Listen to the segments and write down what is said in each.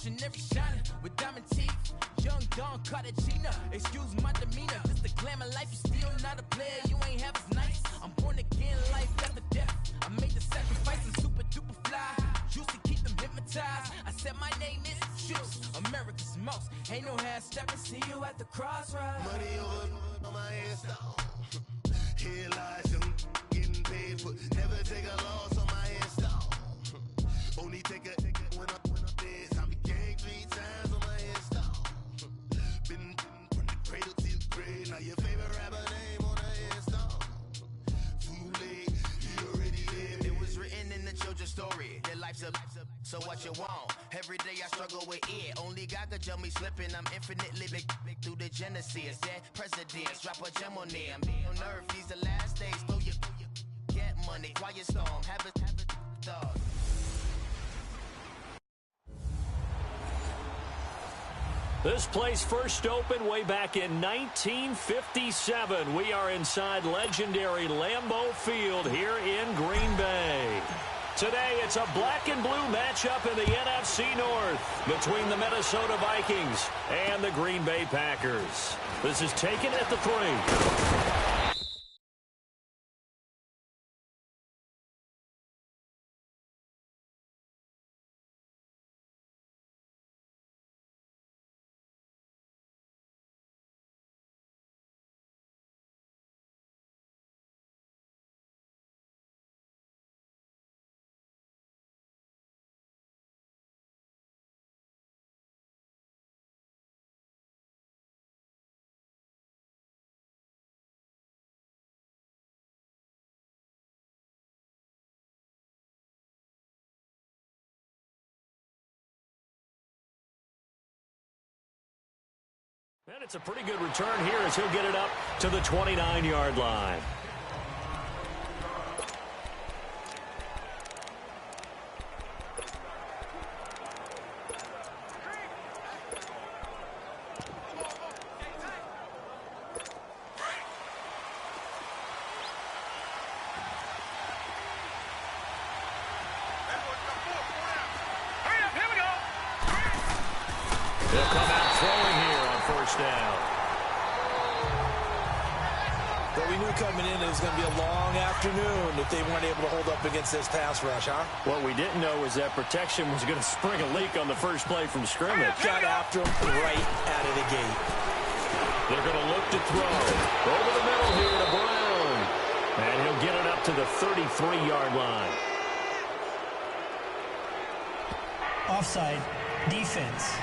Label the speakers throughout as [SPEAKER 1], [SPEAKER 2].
[SPEAKER 1] missionary shining with diamond teeth. Young Don Cartagena, excuse my demeanor. This the glamour life, you still not a player, you ain't half as nice. I'm born again, life after death. I made the sacrifice, I'm super duper fly. Used to keep them hypnotized. I said my name is Juice, America's most. Ain't no half stepping, see you at the crossroads.
[SPEAKER 2] Money over on my headstone. Here lies young, getting paid for. Never take a loss on my headstone. Only take a when I'm dead. I be gang 3 times on my headstone. Been from the cradle to the grave. Now your favorite rapper name on the headstone. Too late, you already lived. It was written in the children's story. Their life's a so what you want? Every day I struggle with it. Only God could tell me slipping. I'm infinitely big through the genesis. Dead presidents, drop a gem on them. On earth, these the last days. Throw your get money, quiet storm. Have a dog.
[SPEAKER 3] This place first opened way back in 1957. We are inside legendary Lambeau Field here in Green Bay. Today, it's a black and blue matchup in the NFC North between the Minnesota Vikings and the Green Bay Packers. This is taken at the 3. And it's a pretty good return here as he'll get it up to the 29-yard line. They'll come out throwing here on first down.
[SPEAKER 4] But we knew coming in it was going to be a long afternoon if they weren't able to hold up against this pass rush, huh?
[SPEAKER 3] What we didn't know was that protection was going to spring a leak on the first play from scrimmage.
[SPEAKER 4] Got after him right out of the gate.
[SPEAKER 3] They're going to look to throw. Over the middle here to Brown. And he'll get it up to the 33-yard line.
[SPEAKER 5] Offside. Defense.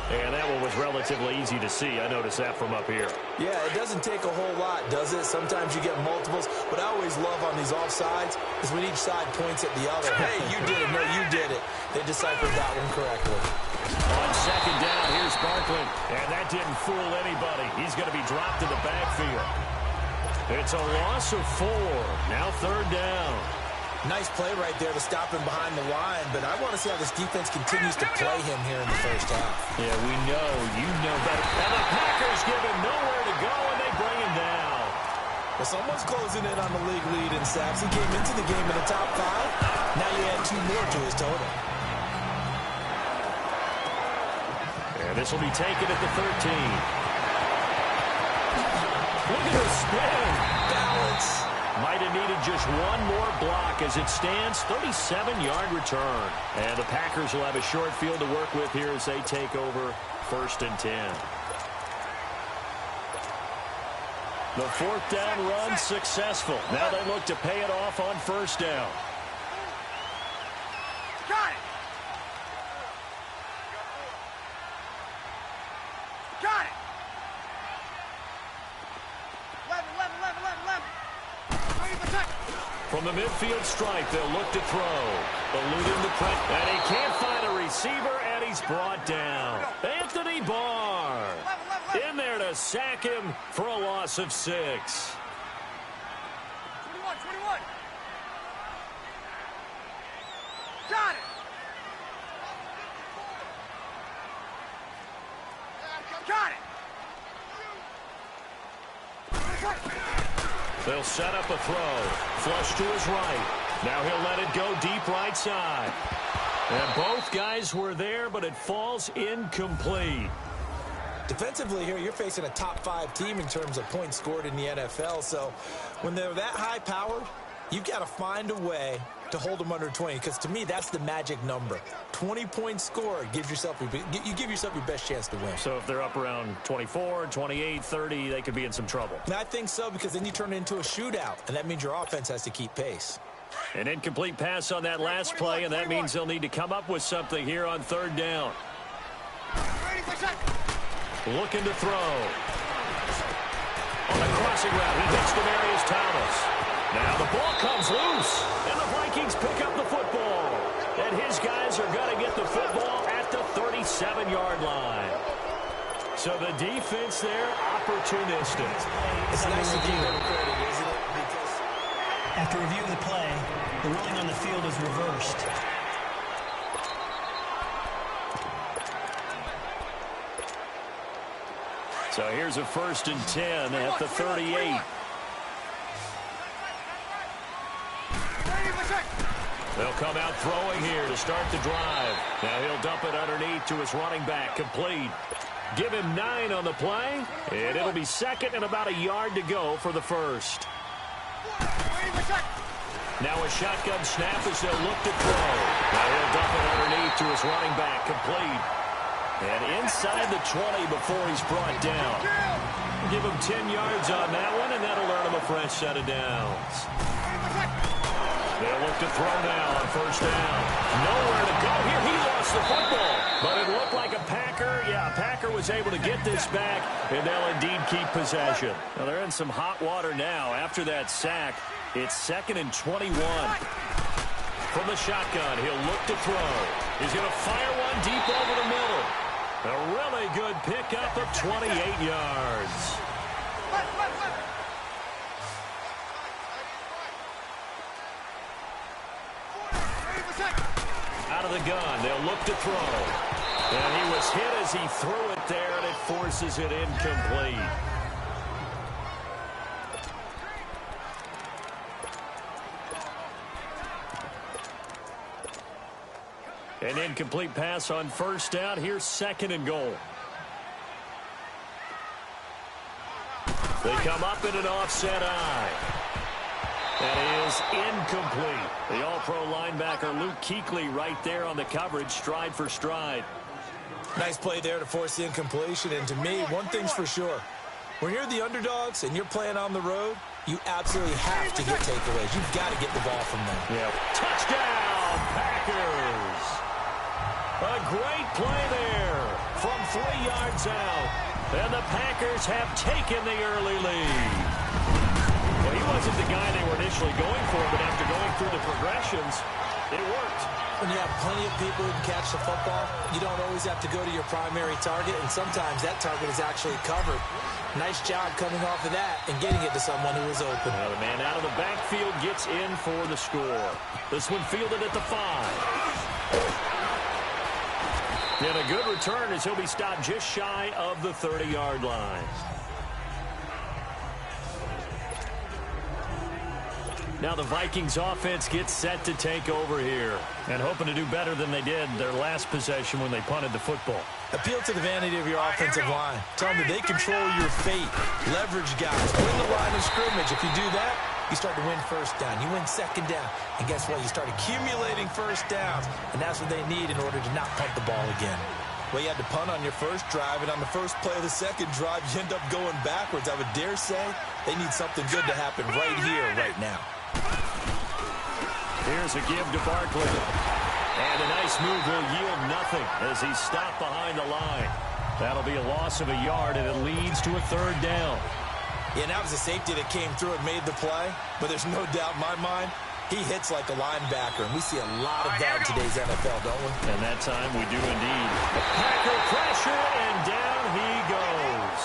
[SPEAKER 3] And that one was relatively easy to see. I noticed that from up here.
[SPEAKER 4] Yeah, it doesn't take a whole lot, does it? Sometimes you get multiples. What I always love on these offsides is when each side points at the other. Hey, you did it. No, you did it. They deciphered that one correctly.
[SPEAKER 3] On second down, here's Barkley. And that didn't fool anybody. He's going to be dropped to the backfield. It's a loss of 4. Now third down.
[SPEAKER 4] Nice play right there to stop him behind the line, but I want to see how this defense continues to play him here in the first half.
[SPEAKER 3] Yeah, we know. You know that. And the Packers give him nowhere to go, and they bring him down.
[SPEAKER 4] Well, someone's closing in on the league lead in sacks. He came into the game in the top 5. Now you add 2 more to his total.
[SPEAKER 3] And this will be taken at the 13. Look at the spin.
[SPEAKER 4] Balance.
[SPEAKER 3] Might have needed just one more block as it stands. 37-yard return. And the Packers will have a short field to work with here as they take over first and 10. The fourth down run successful. Now they look to pay it off on first down.
[SPEAKER 6] Got it. Got it. 11.
[SPEAKER 3] From the midfield stripe, they'll look to throw. Eluding the press. And he can't find a receiver, and he's brought down. Anthony Barr in there to sack him for a loss of 6.
[SPEAKER 6] 21. Got it. Got it.
[SPEAKER 3] They'll set up a throw. Flush to his right. Now he'll let it go deep right side. And both guys were there, but it falls incomplete.
[SPEAKER 4] Defensively here, you're facing a top 5 team in terms of points scored in the NFL. So when they're that high powered, you've got to find a way to hold them under 20, because to me, that's the magic number. 20 points scored gives yourself, you give yourself your best chance to win.
[SPEAKER 3] So if they're up around 24, 28, 30, they could be in some trouble.
[SPEAKER 4] And I think so, because then you turn it into a shootout, and that means your offense has to keep pace.
[SPEAKER 3] An incomplete pass on that last play, and that means they'll need to come up with something here on third down. Looking to throw. On the crossing route, he hits Demaryius Thomas. Now the ball comes loose, and the Vikings pick up the football. And his guys are going to get the football at the 37-yard line. So the defense there, opportunistic.
[SPEAKER 4] It's nice to give them credit, isn't it? Because
[SPEAKER 5] after reviewing the play, the ruling on the field is reversed.
[SPEAKER 3] So here's a 1st and 10 at the 38. They'll come out throwing here to start the drive. Now he'll dump it underneath to his running back, complete. Give him 9 on the play, and it'll be 2nd and about a yard to go for the first. Now a shotgun snap as they'll look to throw. Now he'll dump it underneath to his running back, complete. And inside the 20 before he's brought down. Give him 10 yards on that one, and that'll earn him a fresh set of downs. They'll look to throw now on 1st down. Nowhere to go here. He lost the football. But it looked like a Packer. Yeah, a Packer was able to get this back, and they'll indeed keep possession. Now they're in some hot water now after that sack. It's 2nd and 21. From the shotgun, he'll look to throw. He's going to fire one deep over the middle. A really good pickup of 28 yards. Out of the gun, they'll look to throw. And he was hit as he threw it there, and it forces it incomplete. An incomplete pass on 1st down. Here's 2nd and goal. They come up in an offset eye. That is incomplete. The all-pro linebacker Luke Kuechly right there on the coverage, stride for stride.
[SPEAKER 4] nice play there to force the incompletion. And to me, one thing's for sure. When you're the underdogs and you're playing on the road, you absolutely have to get takeaways. You've got to get the ball from them.
[SPEAKER 3] Yeah. Touchdown, Packers. A great play there from 3 yards out. And the Packers have taken the early lead. Well, he wasn't the guy they were initially going for, but after going through the progressions, it worked.
[SPEAKER 4] When you have plenty of people who can catch the football, you don't always have to go to your primary target, and sometimes that target is actually covered. Nice job coming off of that and getting it to someone who is open.
[SPEAKER 3] Well, the man out of the backfield gets in for the score. This one fielded at the 5. And a good return as he'll be stopped just shy of the 30-yard line. Now the Vikings offense gets set to take over here and hoping to do better than they did their last possession when they punted the football.
[SPEAKER 4] Appeal to the vanity of your offensive line. Tell them that they control your fate. Leverage guys. Win the line of scrimmage. If you do that, you start to win 1st down. You win 2nd down. And guess what? You start accumulating 1st downs. And that's what they need in order to not punt the ball again. Well, you had to punt on your first drive, and on the first play of the second drive, you end up going backwards. I would dare say they need something good to happen right here, right now.
[SPEAKER 3] Here's a give to Barkley. And a nice move will yield nothing as he's stopped behind the line. That'll be a loss of a yard, and it leads to a 3rd down.
[SPEAKER 4] Yeah, and that was a safety that came through and made the play. But there's no doubt in my mind, he hits like a linebacker. And we see a lot of that in today's NFL, don't we?
[SPEAKER 3] And that time we do indeed. Packer pressure, and down he goes.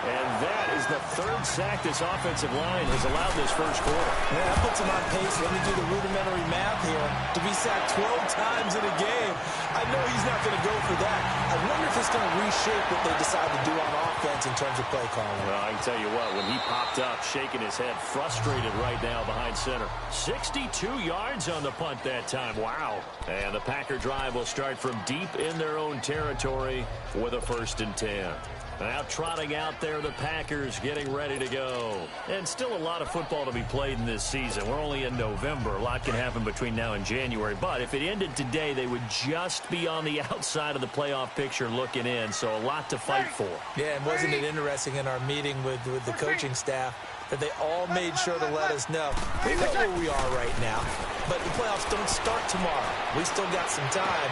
[SPEAKER 3] And that is the third sack this offensive line has allowed this first quarter.
[SPEAKER 4] Yeah, that puts him on pace. Let me do the rudimentary math here. To be sacked 12 times in a game, I know he's not going to go for that. I wonder if it's going to reshape what they decide to do on offense in terms of play calling.
[SPEAKER 3] Well, I can tell you what, when he popped up, shaking his head, frustrated right now behind center. 62 yards on the punt that time. Wow. And the Packer drive will start from deep in their own territory with a 1st and 10. Now trotting out there, the Packers getting ready to go. And still a lot of football to be played in this season. We're only in November. A lot can happen between now and January. But if it ended today, they would just be on the outside of the playoff picture looking in. So a lot to fight for.
[SPEAKER 4] Yeah, and wasn't it interesting in our meeting with the coaching staff that they all made sure to let us know we know where we are right now, but the playoffs don't start tomorrow. We still got some time.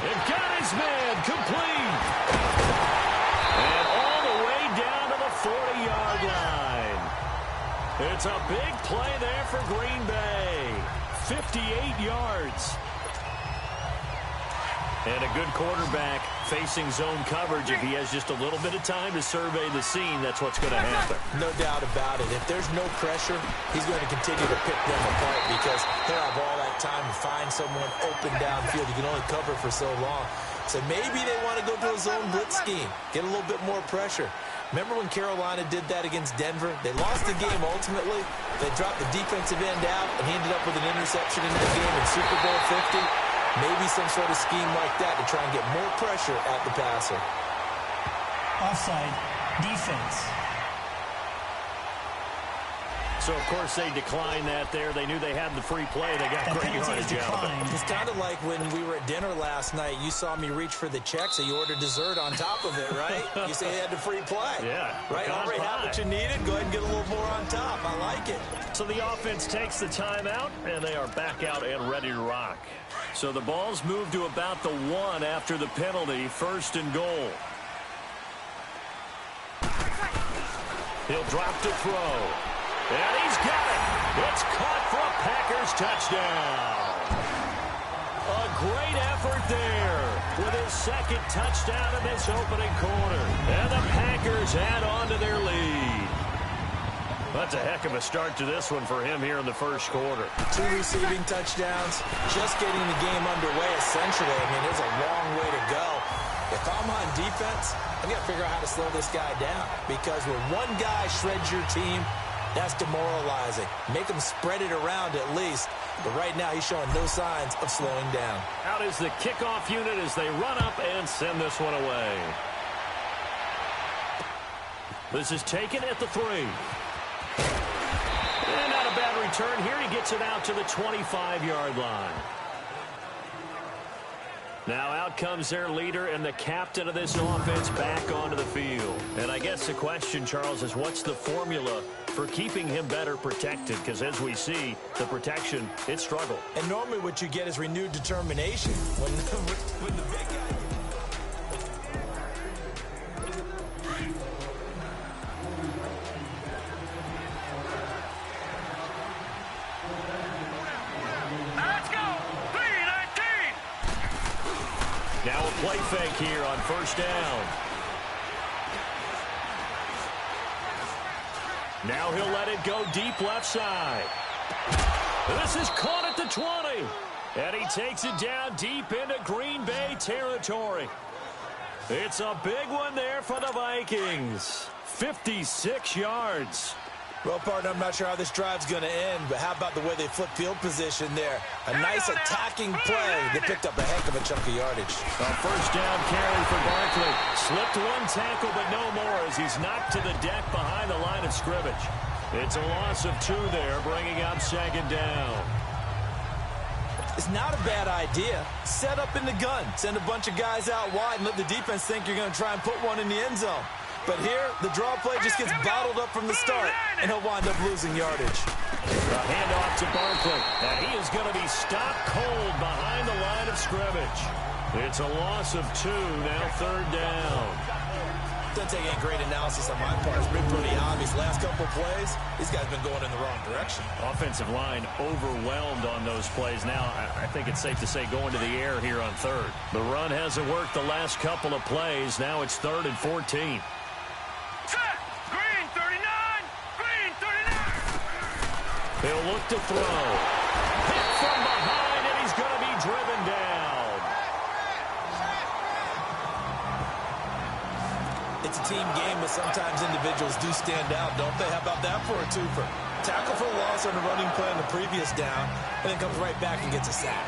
[SPEAKER 3] And got his man complete. And all the way down to the 40-yard line. It's a big play there for Green Bay. 58 yards. And a good quarterback facing zone coverage. If he has just a little bit of time to survey the scene, that's what's going to happen.
[SPEAKER 4] No doubt about it. If there's no pressure, he's going to continue to pick them apart because he'll have all that time to find someone open downfield. You can only cover for so long. So maybe they want to go to a zone blitz scheme, get a little bit more pressure. Remember when Carolina did that against Denver? They lost the game ultimately. They dropped the defensive end out, and he ended up with an interception in that game in Super Bowl 50. Maybe some sort of scheme like that to try and get more pressure at the passer.
[SPEAKER 5] Offside, defense.
[SPEAKER 3] So, of course, they declined that there. They knew they had the free play. They got great yardage out of it.
[SPEAKER 4] It's kind of like when we were at dinner last night. You saw me reach for the check, so you ordered dessert on top of it, right? You say you had the free play.
[SPEAKER 3] Yeah.
[SPEAKER 4] Right? Already have what you needed. Go ahead and get a little more on top. I like it.
[SPEAKER 3] So the offense takes the timeout, and they are back out and ready to rock. So the ball's moved to about the 1 after the penalty, 1st and goal. He'll drop to throw. And he's got it. It's caught for a Packers touchdown. A great effort there with his 2nd touchdown in this opening quarter. And the Packers add on to their lead. That's a heck of a start to this one for him here in the 1st quarter.
[SPEAKER 4] 2 receiving touchdowns, just getting the game underway essentially. I mean, there's a long way to go. If I'm on defense, I'm going to figure out how to slow this guy down. Because when one guy shreds your team, that's demoralizing. Make him spread it around at least. But right now, he's showing no signs of slowing down.
[SPEAKER 3] Out is the kickoff unit as they run up and send this one away. This is taken at the 3. And not a bad return here. He gets it out to the 25-yard line. Now out comes their leader and the captain of this offense back onto the field. And I guess the question, Charles, is what's the formula for keeping him better protected? Because as we see, the protection, it struggled.
[SPEAKER 4] And normally what you get is renewed determination. When the big guy...
[SPEAKER 3] Now a play fake here on 1st down. Now he'll let it go deep left side. This is caught at the 20. And he takes it down deep into Green Bay territory. It's a big one there for the Vikings. 56 yards.
[SPEAKER 4] Well, partner, I'm not sure how this drive's going to end, but how about the way they flip field position there? A nice attacking play. They picked up a heck of a chunk of yardage.
[SPEAKER 3] A 1st down carry for Barkley. Slipped 1 tackle, but no more as he's knocked to the deck behind the line of scrimmage. It's a loss of 2 there, bringing up 2nd down.
[SPEAKER 4] It's not a bad idea. Set up in the gun. Send a bunch of guys out wide and let the defense think you're going to try and put one in the end zone. But here, the draw play just gets bottled up from the start, and he'll wind up losing yardage.
[SPEAKER 3] A handoff to Barkley, and he is going to be stopped cold behind the line of scrimmage. It's a loss of 2, now 3rd down.
[SPEAKER 4] Doesn't take any great analysis on my part. It's been pretty obvious. Last couple of plays, these guys have been going in the wrong direction.
[SPEAKER 3] Offensive line overwhelmed on those plays. Now, I think it's safe to say going to the air here on 3rd. The run hasn't worked the last couple of plays. Now it's 3rd and 14.
[SPEAKER 6] Set! Green 39!
[SPEAKER 3] He'll look to throw. Hit from behind, and he's going to be driven down.
[SPEAKER 4] It's a team game, but sometimes individuals do stand out, don't they? How about that for a twofer? Tackle for loss on the running play on the previous down, and then comes right back and gets a sack.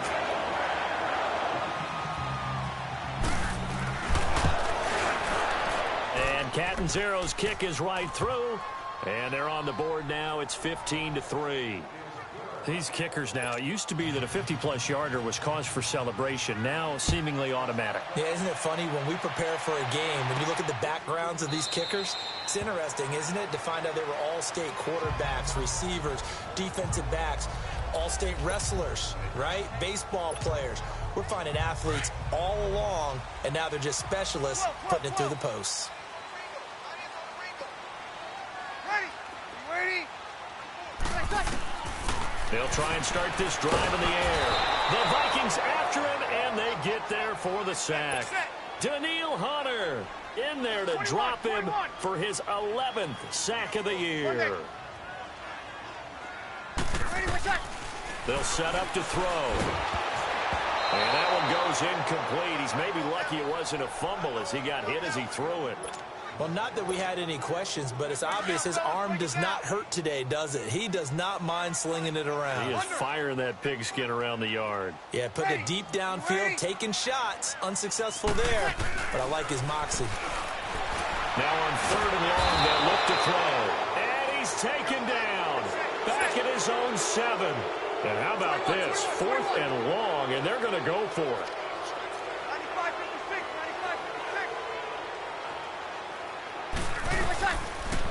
[SPEAKER 3] And Catanzaro's kick is right through. And they're on the board now. It's 15-3. These kickers now, it used to be that a 50-plus yarder was cause for celebration. Now seemingly automatic.
[SPEAKER 4] Yeah, isn't it funny when we prepare for a game, when you look at the backgrounds of these kickers, it's interesting, isn't it, to find out they were all-state quarterbacks, receivers, defensive backs, all-state wrestlers, right? Baseball players. We're finding athletes all along, and now they're just specialists putting it through the posts.
[SPEAKER 3] They'll try and start this drive in the air. The Vikings after him, and they get there for the sack. Daniil Hunter in there to drop him for his 11th sack of the year. They'll set up to throw. And that one goes incomplete. He's maybe lucky it wasn't a fumble as he got hit as he threw it.
[SPEAKER 4] Well, not that we had any questions, but it's obvious his arm does not hurt today, does it? He does not mind slinging it around.
[SPEAKER 3] He is firing that pigskin around the yard.
[SPEAKER 4] Yeah, putting it deep downfield, taking shots. Unsuccessful there, but I like his moxie.
[SPEAKER 3] Now on 3rd and long, they'll look to throw. And he's taken down. Back at his own 7. And how about this? 4th and long, and they're going to go for it.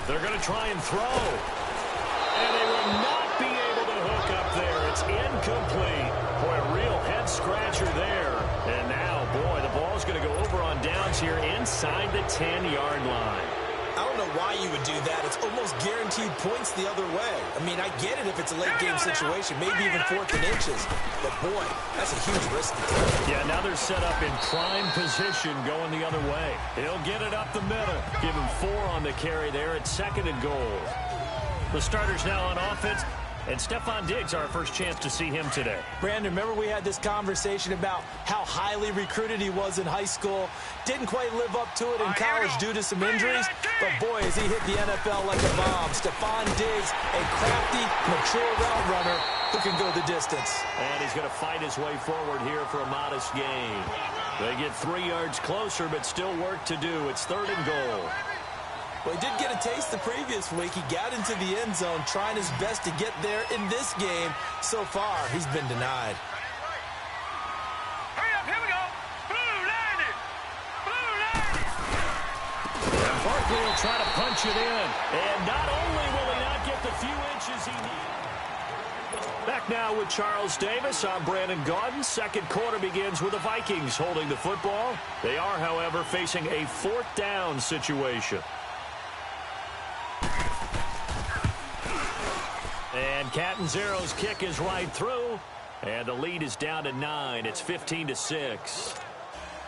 [SPEAKER 3] They're going to try and throw. And they will not be able to hook up there. It's incomplete. Boy, a real head-scratcher there. And now, boy, the ball's going to go over on downs here inside the 10-yard line.
[SPEAKER 4] I don't know why you would do that. It's almost guaranteed points the other way. I mean, I get it if it's a late-game situation, maybe even 4th and inches. But, boy, that's a huge risk to take.
[SPEAKER 3] Yeah, now they're set up in prime position going the other way. He'll get it up the middle. Give him 4 on the carry there at 2nd and goal. The starters now on offense. And Stephon Diggs, our first chance to see him today.
[SPEAKER 4] Brandon, remember we had this conversation about how highly recruited he was in high school. Didn't quite live up to it in college due to some injuries. But, boy, as he hit the NFL like a bomb. Stephon Diggs, a crafty, mature route runner who can go the distance.
[SPEAKER 3] And he's going to fight his way forward here for a modest gain. They get 3 yards closer, but still work to do. It's 3rd and goal.
[SPEAKER 4] Well, he did get a taste the previous week. He got into the end zone trying his best to get there in this game. So far, he's been denied.
[SPEAKER 6] Hurry up, here we go. Blue line it. Blue line it.
[SPEAKER 3] And Barkley will try to punch it in. And not only will he not get the few inches he needs. Back now with Charles Davis. I'm Brandon Gaudin. Second quarter begins with the Vikings holding the football. They are, however, facing a 4th down situation. And Catanzaro's kick is right through. And the lead is down to 9. It's 15-6.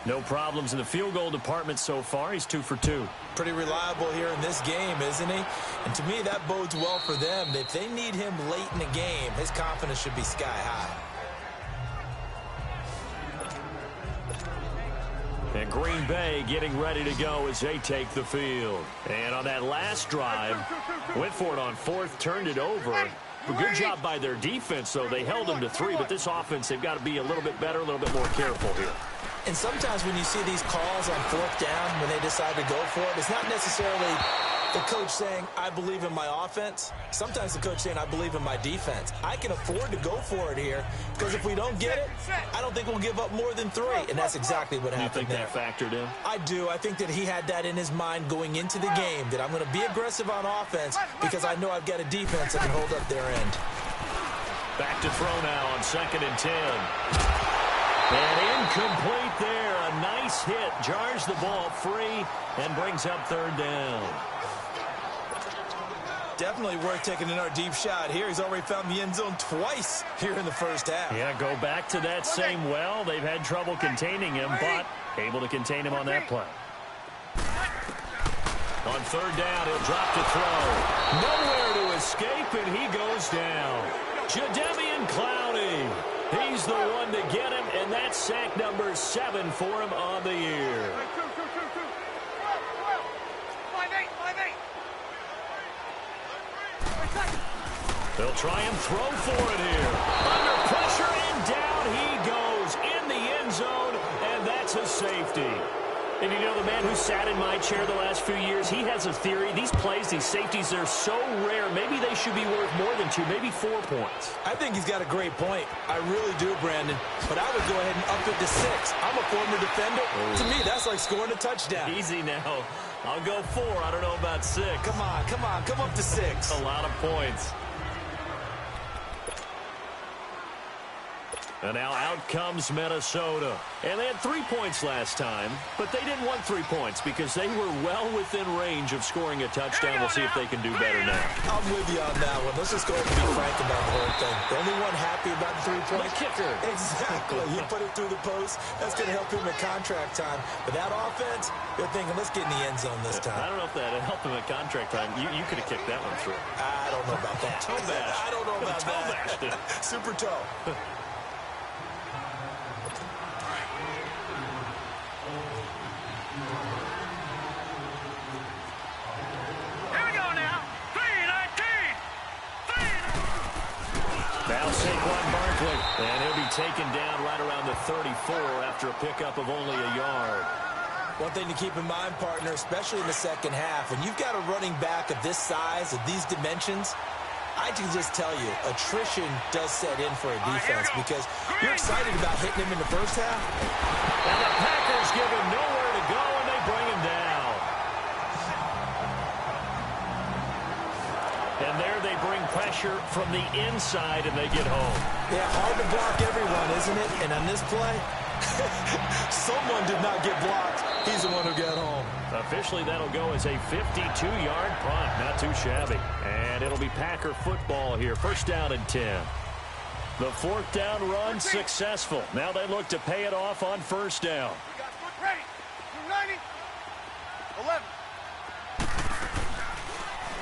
[SPEAKER 3] No problems in the field goal department so far. He's 2 for 2.
[SPEAKER 4] Pretty reliable here in this game, isn't he? And to me, that bodes well for them. If they need him late in the game, his confidence should be sky high.
[SPEAKER 3] And Green Bay getting ready to go as they take the field. And on that last drive, went for it on 4th, turned it over. A good job by their defense, though. They held them to 3, but this offense, they've got to be a little bit better, a little bit more careful here.
[SPEAKER 4] And sometimes when you see these calls on 4th down, when they decide to go for it, it's not necessarily the coach saying, I believe in my offense. Sometimes the coach saying, I believe in my defense. I can afford to go for it here because if we don't get it, I don't think we'll give up more than 3. And that's exactly what happened there.
[SPEAKER 3] You think that factored in?
[SPEAKER 4] I do. I think that he had that in his mind going into the game, that I'm going to be aggressive on offense because I know I've got a defense that can hold up their end.
[SPEAKER 3] Back to throw now on 2nd and 10. And incomplete there. A nice hit. Jars the ball free and brings up 3rd down.
[SPEAKER 4] Definitely worth taking in our deep shot here. He's already found the end zone twice here in the first half.
[SPEAKER 3] Yeah, go back to that same well. They've had trouble containing him, but able to contain him on that play. On 3rd down, he'll drop to throw. Nowhere to escape, and he goes down. Jadeveon Clowney. He's the one to get him, and that's sack number 7 for him on the year. They'll try and throw for it here. Under pressure, and down he goes in the end zone, and that's a safety. And you know, the man who sat in my chair the last few years, he has a theory. These plays, these safeties, they're so rare. Maybe they should be worth more than 2, maybe 4 points.
[SPEAKER 4] I think he's got a great point. I really do, Brandon. But I would go ahead and up it to 6. I'm a former defender. Oh. To me, that's like scoring a touchdown.
[SPEAKER 3] Easy now. I'll go 4. I don't know about 6.
[SPEAKER 4] Come on. Come up to 6.
[SPEAKER 3] A lot of points. And now out comes Minnesota. And they had 3 points last time, but they didn't want 3 points because they were well within range of scoring a touchdown. We'll see if they can do better now.
[SPEAKER 4] I'm with you on that one. Let's just go ahead and be frank about the whole thing. The only one happy about the 3 points.
[SPEAKER 3] The kicker.
[SPEAKER 4] Exactly. He put it through the post. That's going to help him at contract time. But that offense, they're thinking, let's get in the end zone this time.
[SPEAKER 3] I don't know if that helped him at contract time. You could have kicked that one through.
[SPEAKER 4] I don't know about that.
[SPEAKER 3] Toe bash.
[SPEAKER 4] I don't know about that. Super toe.
[SPEAKER 3] Now Saquon Barkley, and he'll be taken down right around the 34 after a pickup of only a yard.
[SPEAKER 4] One thing to keep in mind, partner, especially in the second half, when you've got a running back of this size, of these dimensions, I can just tell you, attrition does set in for a defense because you're excited about hitting him in the first half.
[SPEAKER 3] And the Packers give him nowhere to go, and they bring him down. And there they bring pressure from the inside, and they get home.
[SPEAKER 4] Yeah, hard to block everyone, isn't it? And on this play, someone did not get blocked. He's the one who got home.
[SPEAKER 3] Officially, that'll go as a 52-yard punt. Not too shabby. And it'll be Packer football here. First down and 10. The 4th down run successful. Now they look to pay it off on first down.
[SPEAKER 6] We got foot ready. 290. 11.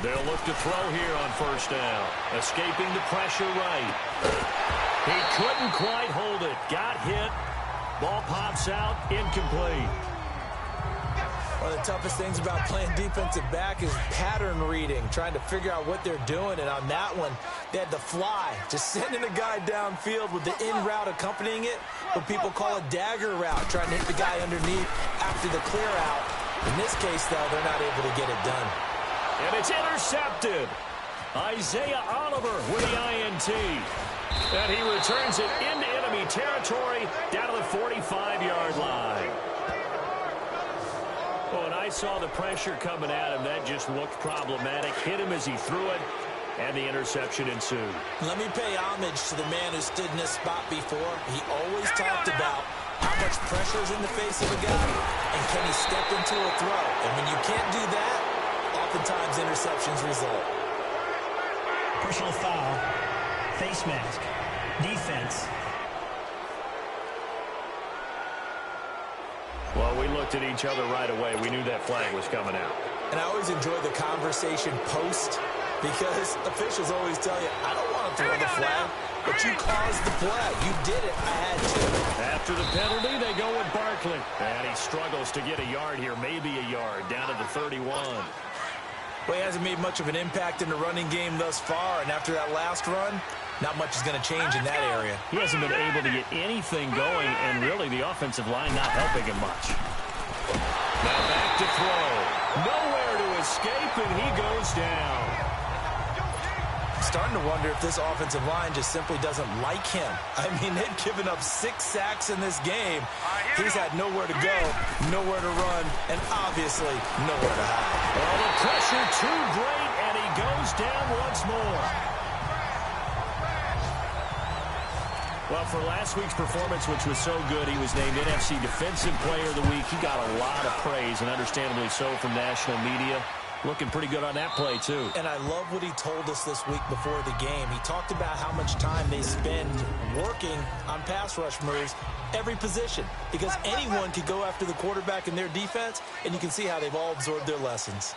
[SPEAKER 3] They'll look to throw here on first down. Escaping the pressure right. He couldn't quite hold it. Got hit. Ball pops out. Incomplete.
[SPEAKER 4] One of the toughest things about playing defensive back is pattern reading, trying to figure out what they're doing. And on that one, they had to fly, just sending a guy downfield with the in route accompanying it, what people call a dagger route, trying to hit the guy underneath after the clear out. In this case, though, they're not able to get it done.
[SPEAKER 3] And it's intercepted. Isaiah Oliver with the INT. And he returns it into enemy territory down to the 45-yard line. Oh, and I saw the pressure coming at him. That just looked problematic. Hit him as he threw it, and the interception ensued.
[SPEAKER 4] Let me pay homage to the man who stood in this spot before. He always talked about how much pressure is in the face of a guy, and can he step into a throw. And when you can't do that, oftentimes interceptions result.
[SPEAKER 5] Personal foul, face mask, defense.
[SPEAKER 3] Well, we looked at each other right away. We knew that flag was coming out.
[SPEAKER 4] And I always enjoy the conversation post because officials always tell you, I don't want to throw the flag, but you caused the play. You did it. I had to.
[SPEAKER 3] After the penalty, they go with Barkley. And he struggles to get a yard here, maybe a yard, down to the 31.
[SPEAKER 4] Well, he hasn't made much of an impact in the running game thus far, and after that last run, not much is going to change in that area.
[SPEAKER 3] He hasn't been able to get anything going, and really the offensive line not helping him much. Now back to throw. Nowhere to escape, and he goes down.
[SPEAKER 4] Starting to wonder if this offensive line just simply doesn't like him. I mean, they've given up 6 sacks in this game. He's had nowhere to go, nowhere to run, and obviously nowhere to hide.
[SPEAKER 3] Well, the pressure too great, and he goes down once more. Well, for last week's performance, which was so good, he was named NFC Defensive Player of the Week. He got a lot of praise, and understandably so, from national media. Looking pretty good on that play, too.
[SPEAKER 4] And I love what he told us this week before the game. He talked about how much time they spend working on pass rush moves, every position, because anyone could go after the quarterback in their defense, and you can see how they've all absorbed their lessons.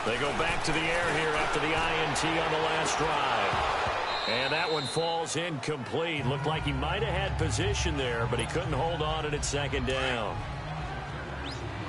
[SPEAKER 3] They go back to the air here after the INT on the last drive. And that one falls incomplete. Looked like he might have had position there, but he couldn't hold on at second down.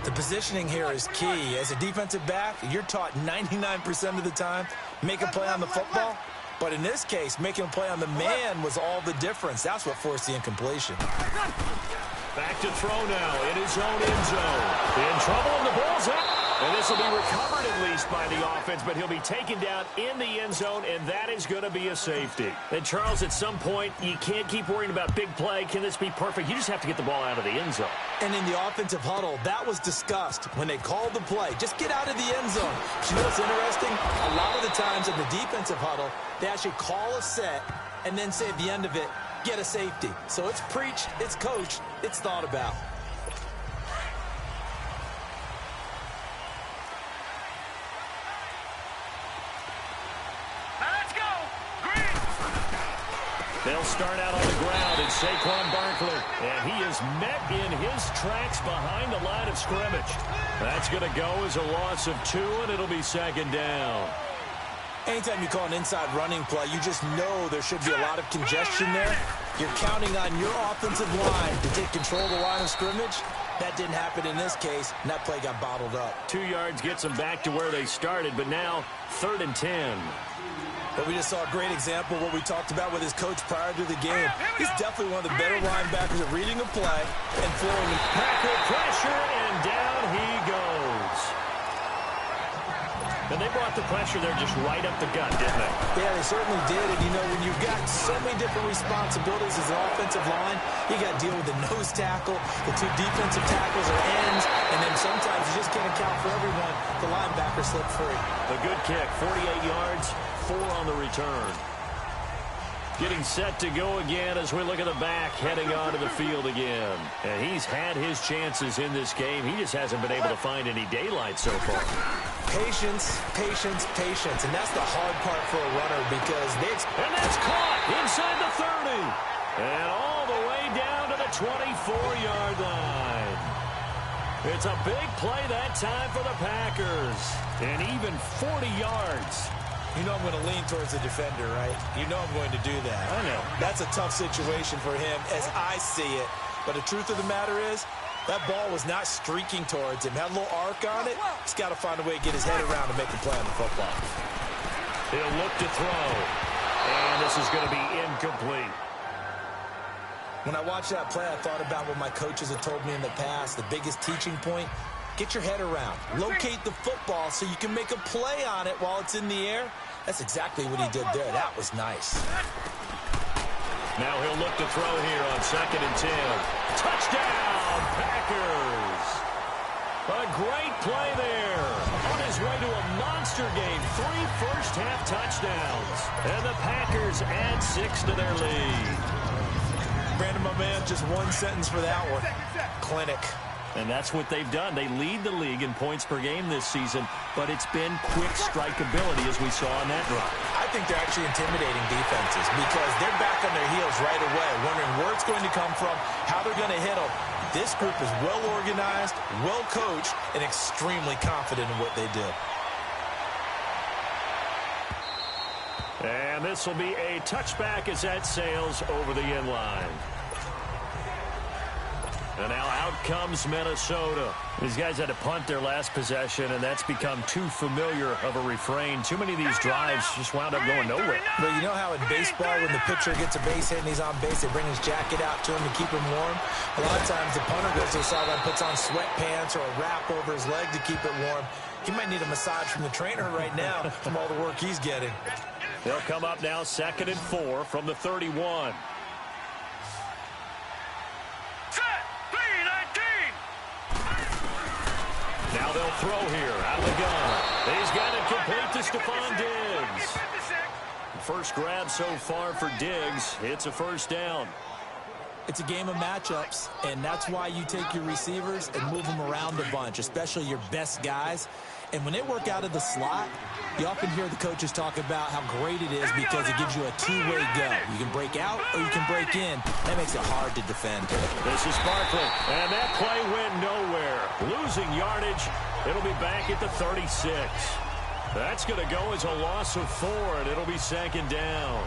[SPEAKER 4] The positioning here is key. As a defensive back, you're taught 99% of the time, make a play on the football. But in this case, making a play on the man was all the difference. That's what forced the incompletion.
[SPEAKER 3] Back to throw now in his own end zone. In trouble, and the ball's out. And this will be recovered at least by the offense, but he'll be taken down in the end zone, and that is going to be a safety. And, Charles, at some point, you can't keep worrying about big play. Can this be perfect? You just have to get the ball out of the end zone.
[SPEAKER 4] And in the offensive huddle, that was discussed when they called the play. Just get out of the end zone. But you know what's interesting? A lot of the times in the defensive huddle, they actually call a set and then say at the end of it, get a safety. So it's preached, it's coached, it's thought about.
[SPEAKER 3] They'll start out on the ground, and Saquon Barkley. And he is met in his tracks behind the line of scrimmage. That's going to go as a loss of 2, and it'll be second down.
[SPEAKER 4] Anytime you call an inside running play, you just know there should be a lot of congestion there. You're counting on your offensive line to take control of the line of scrimmage. That didn't happen in this case, and that play got bottled up.
[SPEAKER 3] 2 yards gets them back to where they started, but now 3rd and 10.
[SPEAKER 4] But we just saw a great example of what we talked about with his coach prior to the game. He's definitely one of the better linebackers at reading a play and flowing.
[SPEAKER 3] Tackle pressure, and down he goes. And they brought the pressure there just right up the gut, didn't they?
[SPEAKER 4] Yeah, they certainly did. And, you know, when you've got so many different responsibilities as an offensive line, you got to deal with the nose tackle, the 2 defensive tackles or ends, and then sometimes you just can't account for everyone. The linebacker slipped free.
[SPEAKER 3] A good kick, 48 yards, 4 on the return. Getting set to go again as we look at the back, heading onto the field again. And he's had his chances in this game. He just hasn't been able to find any daylight so far.
[SPEAKER 4] Patience, patience, patience. And that's the hard part for a runner because they...
[SPEAKER 3] And that's caught inside the 30. And all the way down to the 24-yard line. It's a big play that time for the Packers. And even 40 yards.
[SPEAKER 4] You know I'm going to lean towards the defender, right? You know I'm going to do that.
[SPEAKER 3] I know.
[SPEAKER 4] That's a tough situation for him as I see it. But the truth of the matter is, that ball was not streaking towards him. Had a little arc on it. He's got to find a way to get his head around and make a play on the football.
[SPEAKER 3] He'll look to throw. And this is going to be incomplete.
[SPEAKER 4] When I watched that play, I thought about what my coaches had told me in the past. The biggest teaching point, get your head around. Locate the football so you can make a play on it while it's in the air. That's exactly what he did there. That was nice.
[SPEAKER 3] Now he'll look to throw here on 2nd and 10. Touchdown, Packers. A great play there. On his way to a monster game. 3 first-half touchdowns. And the Packers add 6 to their lead.
[SPEAKER 4] Brandon, my man, just one sentence for that one. Clinic.
[SPEAKER 3] And that's what they've done. They lead the league in points per game this season, but it's been quick strikeability as we saw on that drive.
[SPEAKER 4] I think they're actually intimidating defenses because they're back on their heels right away, wondering where it's going to come from, how they're going to hit them. This group is well organized, well coached, and extremely confident in what they do.
[SPEAKER 3] And this will be a touchback as that sails over the end line. And now out comes Minnesota. These guys had to punt their last possession, and that's become too familiar of a refrain. Too many of these drives just wound up going nowhere.
[SPEAKER 4] But you know how in baseball, when the pitcher gets a base hit and he's on base, they bring his jacket out to him to keep him warm? A lot of times the punter goes to the sideline, puts on sweatpants or a wrap over his leg to keep it warm. He might need a massage from the trainer right now from all the work he's getting.
[SPEAKER 3] They'll come up now 2nd and 4 from the 31. Now they'll throw here out of the gun. He's got it complete to Stephon Diggs. First grab so far for Diggs. It's a first down.
[SPEAKER 4] It's a game of matchups, and that's why you take your receivers and move them around a bunch, especially your best guys. And when they work out of the slot, you often hear the coaches talk about how great it is because it gives you a two-way go. You can break out or you can break in. That makes it hard to defend.
[SPEAKER 3] This is Barkley, and that play went nowhere. Losing yardage. It'll be back at the 36. That's going to go as a loss of 4, and it'll be second down.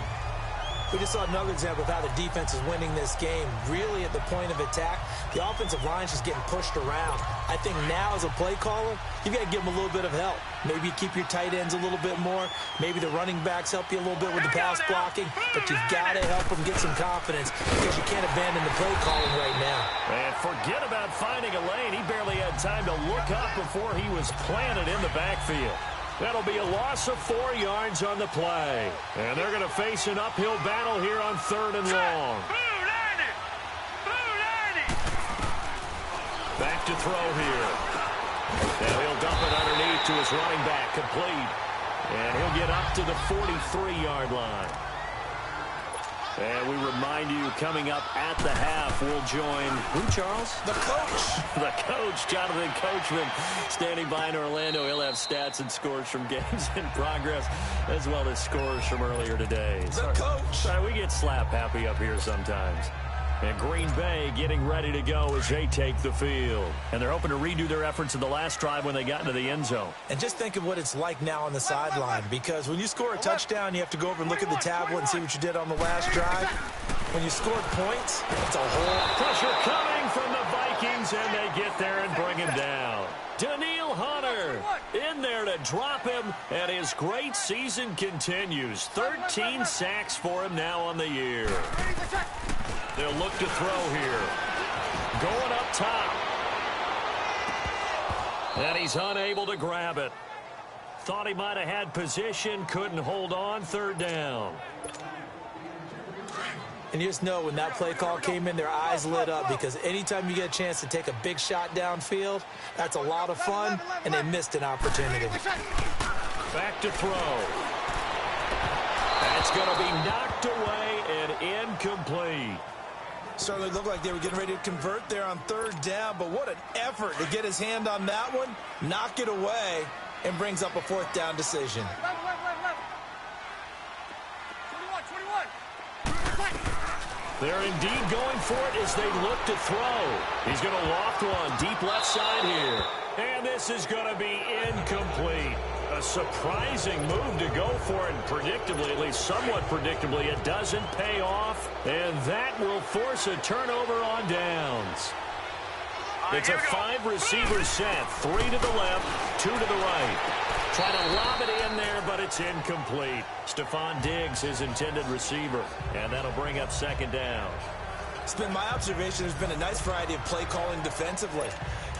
[SPEAKER 4] We just saw another example of how the defense is winning this game. Really at the point of attack, the offensive line is just getting pushed around. I think now as a play caller, you've got to give them a little bit of help. Maybe keep your tight ends a little bit more. Maybe the running backs help you a little bit with the pass blocking. But you've got to help them get some confidence because you can't abandon the play calling right now.
[SPEAKER 3] And forget about finding a lane. He barely had time to look up before he was planted in the backfield. That'll be a loss of 4 yards on the play. And they're going to face an uphill battle here on 3rd and long. Back to throw here. Now he'll dump it underneath to his running back, complete. And he'll get up to the 43-yard line. And we remind you, coming up at the half, we'll join who, Charles?
[SPEAKER 4] The coach.
[SPEAKER 3] The coach, Jonathan Coachman, standing by in Orlando. He'll have stats and scores from games in progress, as well as scores from earlier today.
[SPEAKER 4] The coach.
[SPEAKER 3] Sorry, we get slap happy up here sometimes. And Green Bay getting ready to go as they take the field. And they're hoping to redo their efforts in the last drive when they got into the end zone.
[SPEAKER 4] And just think of what it's like now on the sideline, because when you score a touchdown, you have to go over and look at the tablet and see what you did on the last drive. When you scored points, it's a whole...
[SPEAKER 3] Pressure coming from the Vikings, and they get there and bring him down. Daniil Hunter in there to drop him, and his great season continues. 13 sacks for him now on the year. They'll look to throw here. Going up top. And he's unable to grab it. Thought he might have had position, couldn't hold on, 3rd down.
[SPEAKER 4] And you just know when that play call came in, their eyes lit up, because anytime you get a chance to take a big shot downfield, that's a lot of fun, and they missed an opportunity.
[SPEAKER 3] Back to throw. That's going to be knocked away and incomplete.
[SPEAKER 4] Certainly looked like they were getting ready to convert there on 3rd down, but what an effort to get his hand on that one, knock it away, and brings up a 4th down decision.
[SPEAKER 3] They're indeed going for it as they look to throw. He's going to loft one deep left side here. And this is going to be incomplete. A surprising move to go for it. Predictably, at least somewhat predictably, it doesn't pay off. And that will force a turnover on downs. It's a 5-receiver set. 3 to the left, 2 to the right. Trying to lob it in there, but it's incomplete. Stephon Diggs, his intended receiver. And that'll bring up 2nd down.
[SPEAKER 4] It's been my observation there's been a nice variety of play calling defensively.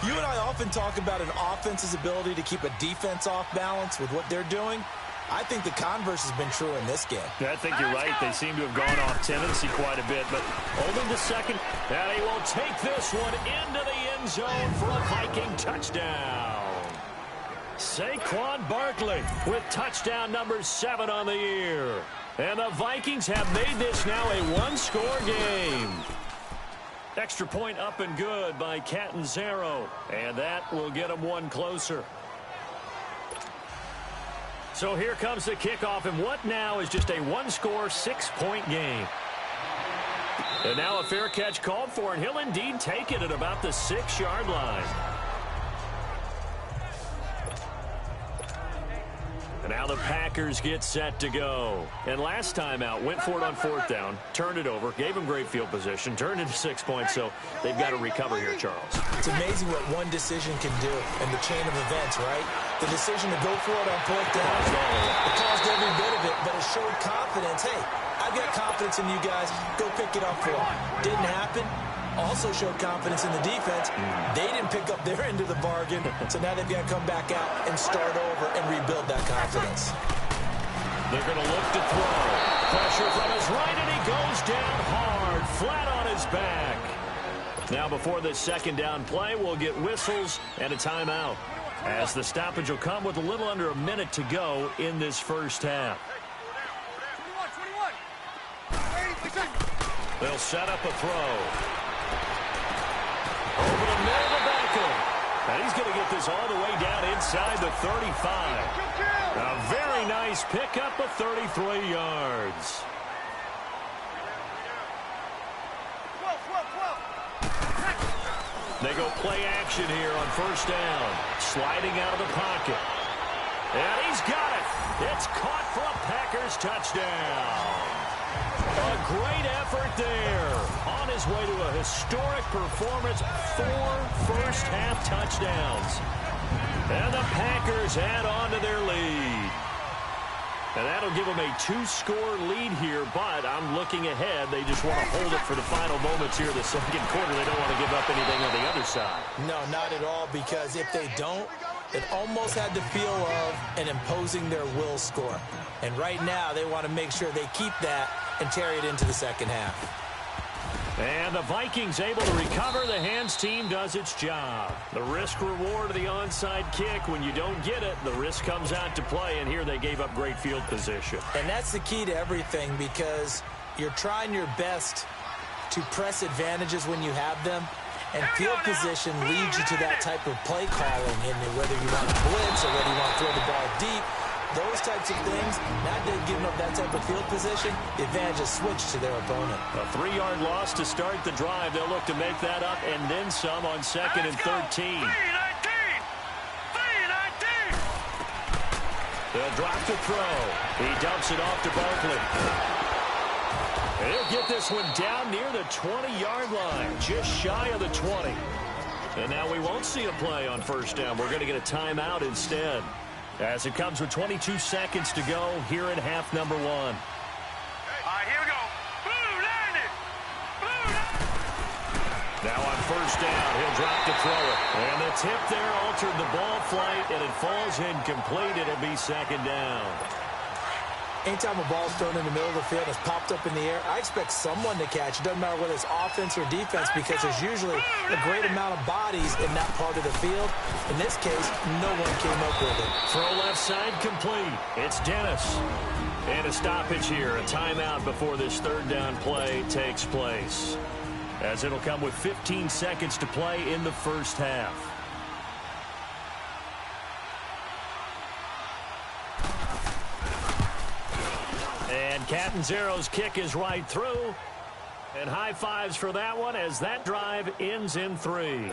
[SPEAKER 4] You and I often talk about an offense's ability to keep a defense off balance with what they're doing. I think the converse has been true in this game.
[SPEAKER 3] I think you're right. They seem to have gone off tendency quite a bit, but holding the second, and he will take this one into the end zone for a Viking touchdown. Saquon Barkley with touchdown number 7 on the year. And the Vikings have made this now a 1-score game. Extra point up and good by Catanzaro. And that will get them one closer. So here comes the kickoff, and what now is just a 1-score, 6-point game. And now a fair catch called for, and he'll indeed take it at about the 6-yard line. And now the Packers get set to go. And last time out, went for it on 4th down, turned it over, gave him great field position, turned it to 6 points, so they've got to recover here, Charles.
[SPEAKER 4] It's amazing what one decision can do in the chain of events, right? The decision to go for it on 4th down, it caused every bit of it, but it showed confidence. Hey, I've got confidence in you guys. Go pick it up for them. Didn't happen. Also showed confidence in the defense. They didn't pick up their end of the bargain, so now they've got to come back out and start over and rebuild that confidence.
[SPEAKER 3] They're going to look to throw. Pressure from his right, and he goes down hard, flat on his back. Now before this 2nd down play, we'll get whistles and a timeout, as the stoppage will come with a little under a minute to go in this first half. They'll set up a throw. Over the middle of the back. And he's going to get this all the way down inside the 35. A very nice pickup of 33 yards. They go play action here on 1st down. Sliding out of the pocket. And he's got it. It's caught for a Packers touchdown. A great effort there. On his way to a historic performance, 4 first-half touchdowns. And the Packers add on to their lead. And that'll give them a 2-score lead here, but I'm looking ahead. They just want to hold it for the final moments here of the second quarter. They don't want to give up anything on the other side.
[SPEAKER 4] No, not at all, because if they don't, it almost had the feel of an imposing their will score. And right now, they want to make sure they keep that and carry it into the second half.
[SPEAKER 3] And the Vikings able to recover. The hands team does its job. The risk reward of the onside kick. When you don't get it, the risk comes out to play, and here they gave up great field position.
[SPEAKER 4] And that's the key to everything, because you're trying your best to press advantages when you have them, and field position leads you to that type of play calling, in whether you want to blitz or whether you want to throw the ball deep. Those types of things, not giving up that type of field position, the advantage is switched to their opponent.
[SPEAKER 3] A 3-yard loss to start the drive. They'll look to make that up and then some on 2nd and 13.
[SPEAKER 6] 3-19.
[SPEAKER 3] They'll drop to throw. He dumps it off to Barkley. And he'll get this one down near the 20-yard line, just shy of the 20. And now we won't see a play on first down. We're going to get a timeout instead, as it comes with 22 seconds to go here in half number 1.
[SPEAKER 6] All right, here we go.
[SPEAKER 3] Now on first down, he'll drop to throw it. And the tip there altered the ball flight, and it falls incomplete. It'll be 2nd down.
[SPEAKER 4] Anytime a ball's thrown in the middle of the field, it's popped up in the air, I expect someone to catch. It doesn't matter whether it's offense or defense, because there's usually a great amount of bodies in that part of the field. In this case, no one came up with it.
[SPEAKER 3] Throw left side complete. It's Dennis. And a stoppage here, a timeout before this 3rd down play takes place, as it'll come with 15 seconds to play in the first half. And Catanzaro's kick is right through. And high fives for that one, as that drive ends in 3.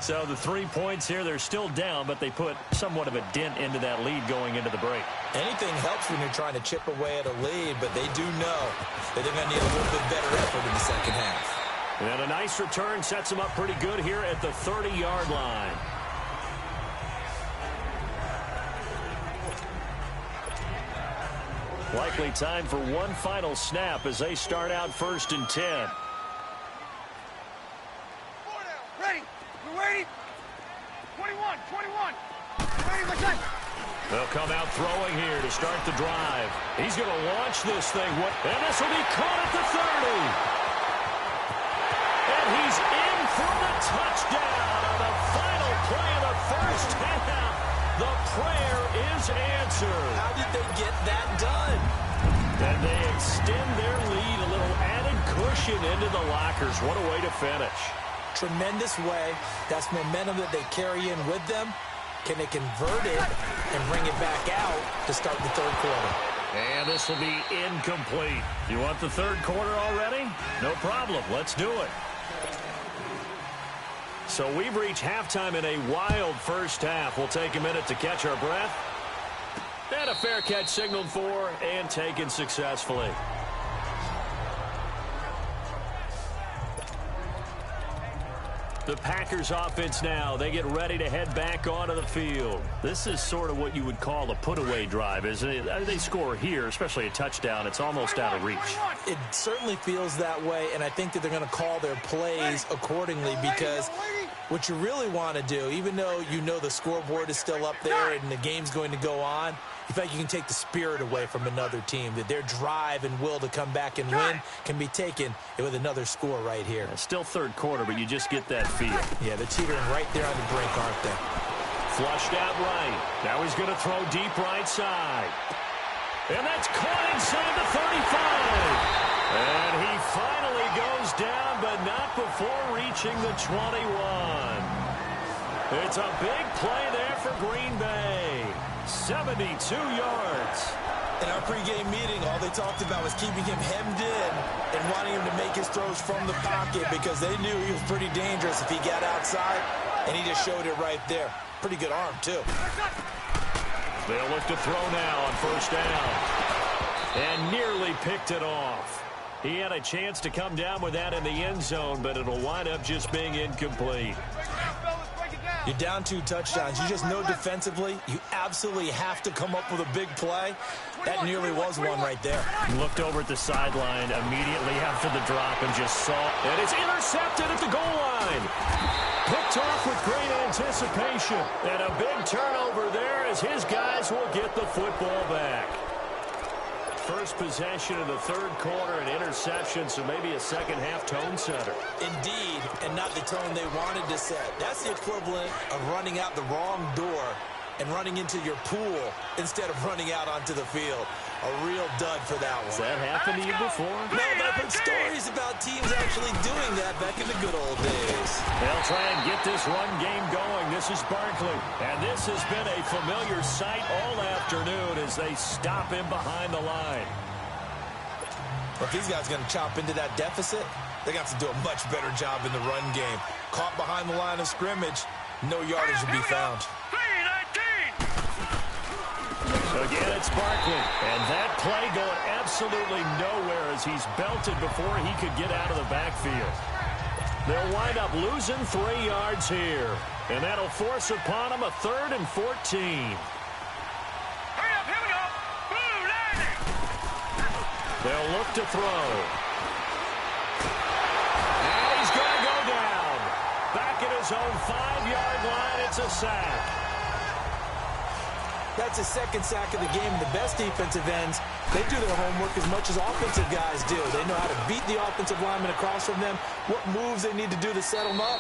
[SPEAKER 3] So the 3 points here, they're still down, but they put somewhat of a dent into that lead going into the break.
[SPEAKER 4] Anything helps when you're trying to chip away at a lead, but they do know that they're going to need a little bit better effort in the second half.
[SPEAKER 3] And a nice return sets them up pretty good here at the 30-yard line. Likely time for one final snap as they start out 1st and 10.
[SPEAKER 6] Ready. We're ready. 21. Ready, my time.
[SPEAKER 3] They'll come out throwing here to start the drive. He's going to launch this thing. And this will be caught at the 30. And he's in for the touchdown on the final play of the first half. The prayer is answered.
[SPEAKER 4] How did they get that done?
[SPEAKER 3] And they extend their lead, a little added cushion into the lockers. What a way to finish.
[SPEAKER 4] Tremendous way. That's momentum that they carry in with them. Can they convert it and bring it back out to start the 3rd quarter?
[SPEAKER 3] And this will be incomplete. You want the 3rd quarter already? No problem. Let's do it. So we've reached halftime in a wild first half. We'll take a minute to catch our breath. And a fair catch signaled for and taken successfully. The Packers offense now, they get ready to head back onto the field. This is sort of what you would call a put-away drive, isn't it? They score here, especially a touchdown. It's almost out of reach.
[SPEAKER 4] It certainly feels that way, and I think that they're going to call their plays accordingly, because what you really want to do, even though you know the scoreboard is still up there and the game's going to go on, you feel like you can take the spirit away from another team, that their drive and will to come back and win can be taken with another score right here.
[SPEAKER 3] It's still 3rd quarter, but you just get that feel.
[SPEAKER 4] Yeah, they're teetering right there on the brink, aren't they?
[SPEAKER 3] Flushed out right. Now he's going to throw deep right side. And that's caught inside the 35. And he finally goes down, but not before reaching the 21. It's a big play there for Green Bay. 72 yards.
[SPEAKER 4] In our pregame meeting, all they talked about was keeping him hemmed in and wanting him to make his throws from the pocket, because they knew he was pretty dangerous if he got outside, and he just showed it right there. Pretty good arm, too.
[SPEAKER 3] They'll look to throw now on first down. And nearly picked it off. He had a chance to come down with that in the end zone, but it'll wind up just being incomplete.
[SPEAKER 4] You're down 2 touchdowns. You just know defensively you absolutely have to come up with a big play. That nearly was one right there.
[SPEAKER 3] Looked over at the sideline immediately after the drop and just saw, and it's intercepted at the goal line. Picked off with great anticipation. And a big turnover there as his guys will get the football back. First possession of the third quarter, an interception, so maybe a second-half tone setter.
[SPEAKER 4] Indeed, and not the tone they wanted to set. That's the equivalent of running out the wrong door and running into your pool instead of running out onto the field. A real dud for that one.
[SPEAKER 3] Has that happened to you before?
[SPEAKER 4] No, but I've heard stories about teams actually doing that back in the good old days.
[SPEAKER 3] They'll try and get this run game going. This is Barkley. And this has been a familiar sight all afternoon as they stop him behind the line.
[SPEAKER 4] If these guys are going to chop into that deficit, they're going to have to do a much better job in the run game. Caught behind the line of scrimmage, no yardage will be found.
[SPEAKER 3] Again, it's Barkley. And that play going absolutely nowhere as he's belted before he could get out of the backfield. They'll wind up losing 3 yards here. And that'll force upon him a 3rd and 14.
[SPEAKER 6] Hurry up, here we go. Blue landing.
[SPEAKER 3] They'll look to throw. And he's going to go down. Back at his own 5-yard line, it's a sack.
[SPEAKER 4] That's his second sack of the game. The best defensive ends, they do their homework as much as offensive guys do. They know how to beat the offensive lineman across from them, what moves they need to do to set them up.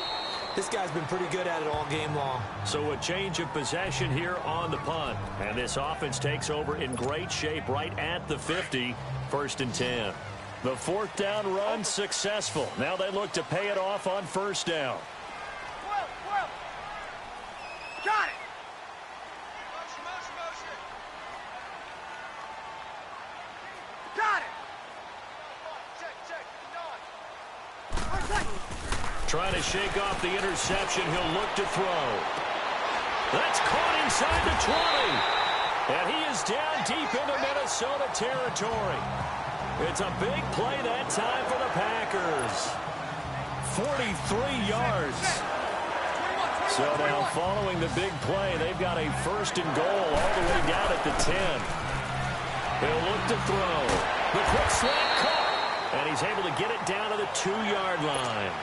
[SPEAKER 4] This guy's been pretty good at it all game long.
[SPEAKER 3] So a change of possession here on the punt. And this offense takes over in great shape right at the 50, 1st and 10. The 4th down run successful. Now they look to pay it off on 1st down.
[SPEAKER 6] Got it. Got it.
[SPEAKER 3] Trying to shake off the interception. He'll look to throw. That's caught inside the 20. And he is down deep into Minnesota territory. It's a big play that time for the Packers. 43 yards. So now following the big play, they've got a 1st and goal all the way down at the 10. They'll look to throw. The quick slant caught. And he's able to get it down to the 2-yard line.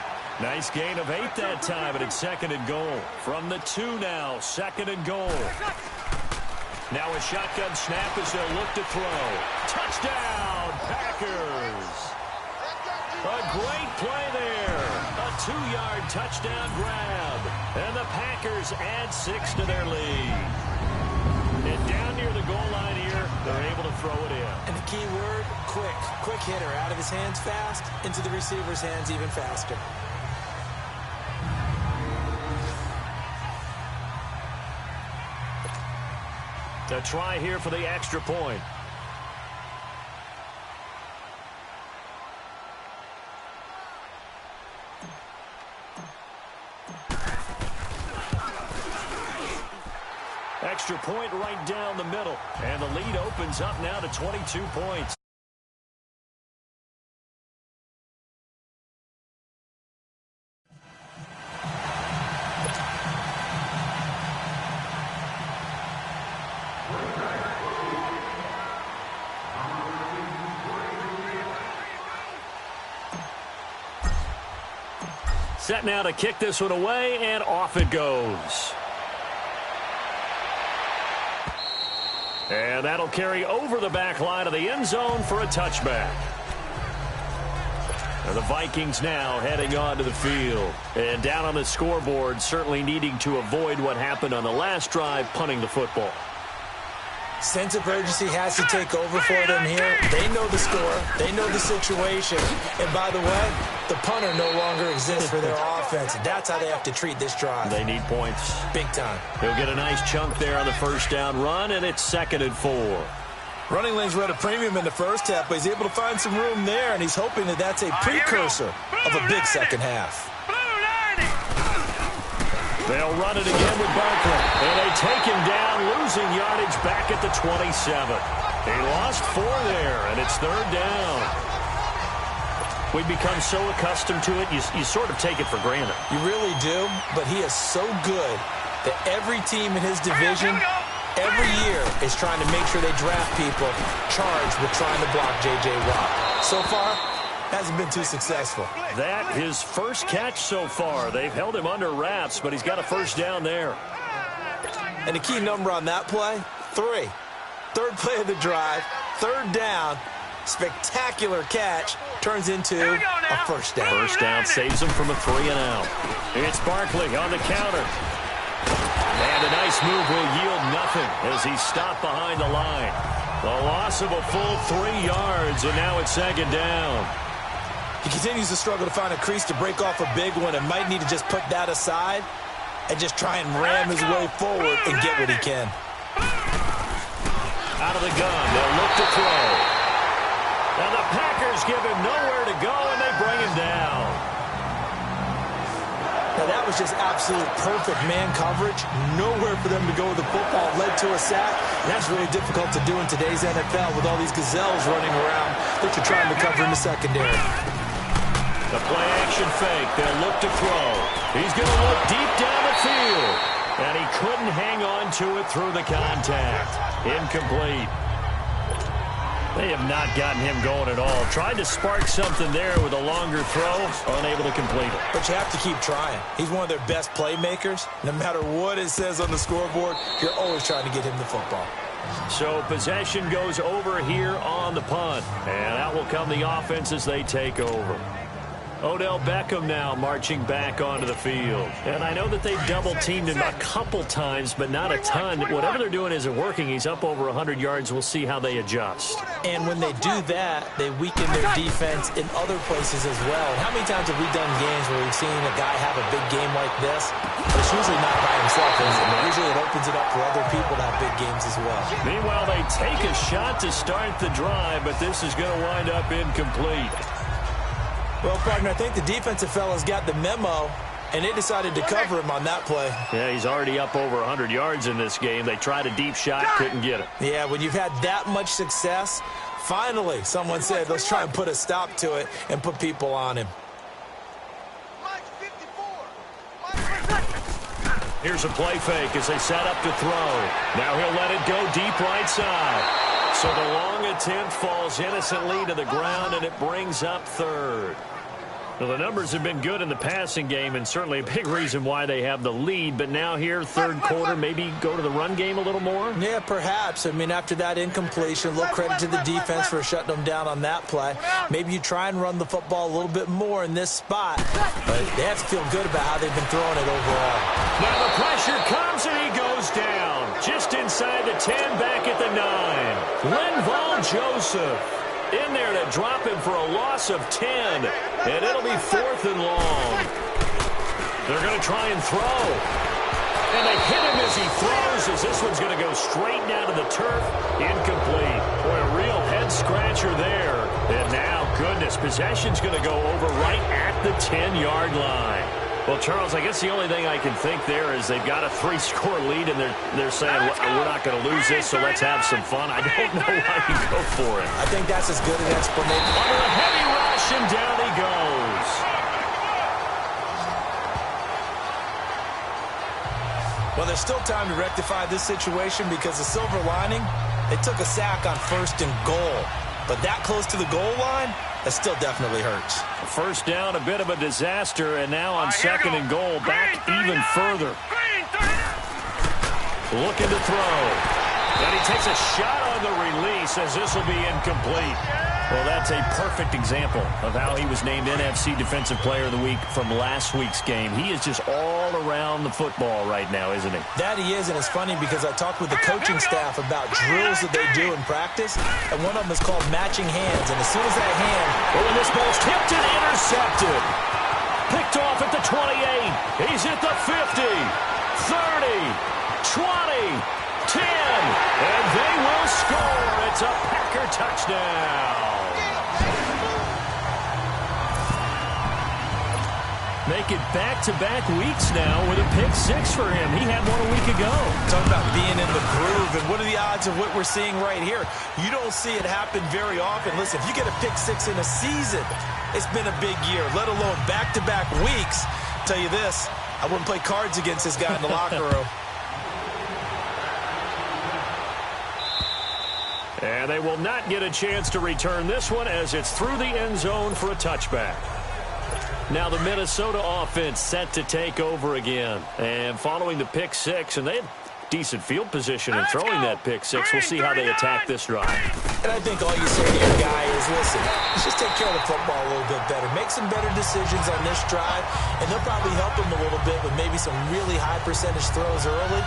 [SPEAKER 3] Nice gain of 8 that time, and it's 2nd and goal. From the 2 now, 2nd and goal. Now a shotgun snap as they'll look to throw. Touchdown, Packers. A great play there. A 2-yard touchdown grab. And the Packers add 6 to their lead. And down near the goal line here, they're able to throw it in.
[SPEAKER 4] And the key word, quick. Quick hitter. Out of his hands fast, into the receiver's hands even faster.
[SPEAKER 3] A try here for the extra point. Extra point right down the middle. And the lead opens up now to 22 points. Set now to kick this one away, and off it goes. And that'll carry over the back line of the end zone for a touchback. And the Vikings now heading onto the field. And down on the scoreboard, certainly needing to avoid what happened on the last drive, punting the football.
[SPEAKER 4] Sense of urgency has to take over for them here. They know the score. They know the situation. And by the way, the punter no longer exists for their offense. That's how they have to treat this drive.
[SPEAKER 3] They need points.
[SPEAKER 4] Big time.
[SPEAKER 3] He'll get a nice chunk there on the 1st down run, and it's 2nd and 4.
[SPEAKER 4] Running lanes were at a premium in the first half, but he's able to find some room there, and he's hoping that that's a precursor of a big second half.
[SPEAKER 3] They'll run it again with Barkley. And they take him down, losing yardage back at the 27. He lost 4 there, and it's 3rd down. We've become so accustomed to it, you sort of take it for granted.
[SPEAKER 4] You really do, but he is so good that every team in his division, every year, is trying to make sure they draft people charged with trying to block J.J. Watt. So far, hasn't been too successful.
[SPEAKER 3] That his first catch so far. They've held him under wraps, but he's got a first down there.
[SPEAKER 4] And the key number on that play, 3. 3rd play of the drive, 3rd down, spectacular catch, turns into a first down.
[SPEAKER 3] First down saves him from a 3-and-out. It's Barkley on the counter. And a nice move will yield nothing as he's stopped behind the line. The loss of a full 3 yards, and now it's 2nd down.
[SPEAKER 4] He continues to struggle to find a crease to break off a big one and might need to just put that aside and just try and ram his way forward and get what he can.
[SPEAKER 3] Out of the gun, they'll look to throw. And the Packers give him nowhere to go, and they bring him down.
[SPEAKER 4] Now, that was just absolute perfect man coverage. Nowhere for them to go with the football. Led to a sack. And that's really difficult to do in today's NFL with all these gazelles running around that you're trying to cover in the secondary.
[SPEAKER 3] The play-action fake. They'll look to throw. He's going to look deep down the field. And he couldn't hang on to it through the contact. Incomplete. They have not gotten him going at all. Tried to spark something there with a longer throw. Unable to complete it.
[SPEAKER 4] But you have to keep trying. He's one of their best playmakers. No matter what it says on the scoreboard, you're always trying to get him the football.
[SPEAKER 3] So possession goes over here on the punt. And out will come the offense as they take over. Odell Beckham now marching back onto the field. And I know that they've double-teamed him a couple times, but not a ton. Whatever they're doing isn't working. He's up over 100 yards. We'll see how they adjust.
[SPEAKER 4] And when they do that, they weaken their defense in other places as well. And how many times have we done games where we've seen a guy have a big game like this? But it's usually not by himself, is it? Usually it opens it up for other people to have big games as well.
[SPEAKER 3] Meanwhile, they take a shot to start the drive, but this is going to wind up incomplete.
[SPEAKER 4] Well, partner, I think the defensive fellas got the memo, and they decided to cover him on that play.
[SPEAKER 3] Yeah, he's already up over 100 yards in this game. They tried a deep shot, couldn't get it.
[SPEAKER 4] Yeah, when you've had that much success, finally someone said, let's try and put a stop to it and put people on him.
[SPEAKER 3] Here's a play fake as they set up to throw. Now he'll let it go deep right side. So the long attempt falls innocently to the ground, and it brings up 3rd. Well, the numbers have been good in the passing game, and certainly a big reason why they have the lead. But now here, 3rd quarter, maybe go to the run game a little more?
[SPEAKER 4] Yeah, perhaps. I mean, after that incompletion, a little credit to the defense for shutting them down on that play. Maybe you try and run the football a little bit more in this spot. But they have to feel good about how they've been throwing it overall.
[SPEAKER 3] Now the pressure comes, and he goes down. Just inside the 10, back at the 9. Linval Joseph in there to drop him for a loss of 10, and it'll be 4th and long. They're going to try and throw, and they hit him as he throws, as this one's going to go straight down to the turf. Incomplete. Boy, a real head-scratcher there. And now, goodness, possession's going to go over right at the 10-yard line. Well, Charles, I guess the only thing I can think there is they've got a 3-score lead, and they're saying, we're not going to lose this, so let's have some fun. I don't know why you go for it.
[SPEAKER 4] I think that's as good an explanation.
[SPEAKER 3] Under a heavy rush, and down he goes.
[SPEAKER 4] Well, there's still time to rectify this situation because the silver lining, they took a sack on 1st and goal. But that close to the goal line, that still definitely hurts.
[SPEAKER 3] First down, a bit of a disaster, and now on 2nd and goal, back even further. Looking to throw. And he takes a shot on the release as this will be incomplete. Well, that's a perfect example of how he was named NFC Defensive Player of the Week from last week's game. He is just all around the football right now, isn't he?
[SPEAKER 4] That he is, and it's funny because I talked with the coaching staff about drills that they do in practice, and one of them is called matching hands. And as soon as that hand...
[SPEAKER 3] Oh, and this ball's tipped and intercepted. Picked off at the 28. He's at the 50, 30, 20... 10, and they will score. It's a Packer touchdown. make it back-to-back weeks now with a pick six for him. He had one a week ago.
[SPEAKER 4] Talking about being in the groove, and what are the odds of what we're seeing right here? You don't see it happen very often. Listen, if you get a pick six in a season, it's been a big year, let alone back-to-back weeks. I'll tell you this, I wouldn't play cards against this guy in the locker room.
[SPEAKER 3] And they will not get a chance to return this one as it's through the end zone for a touchback. Now the Minnesota offense set to take over again. And following the pick six, and they had decent field position in throwing that pick six. We'll see how they attack this drive.
[SPEAKER 4] And I think all you say to your guy is, listen, let's just take care of the football a little bit better. Make some better decisions on this drive, and they'll probably help him a little bit with maybe some really high percentage throws early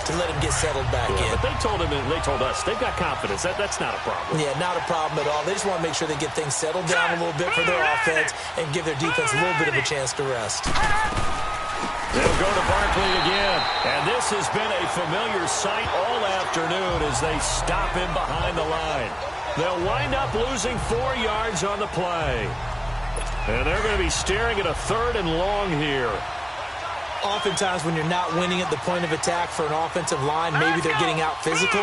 [SPEAKER 4] to let him get settled back in.
[SPEAKER 3] But they told him, and they told us, they've got confidence. That's not a problem.
[SPEAKER 4] Yeah, not a problem at all. They just want to make sure they get things settled down a little bit for their offense and give their defense a little bit of a chance to rest.
[SPEAKER 3] They'll go to Barkley again. And this has been a familiar sight all afternoon as they stop him behind the line. They'll wind up losing 4 yards on the play. And they're going to be staring at a 3rd and long here.
[SPEAKER 4] Oftentimes when you're not winning at the point of attack for an offensive line, maybe they're getting out physical.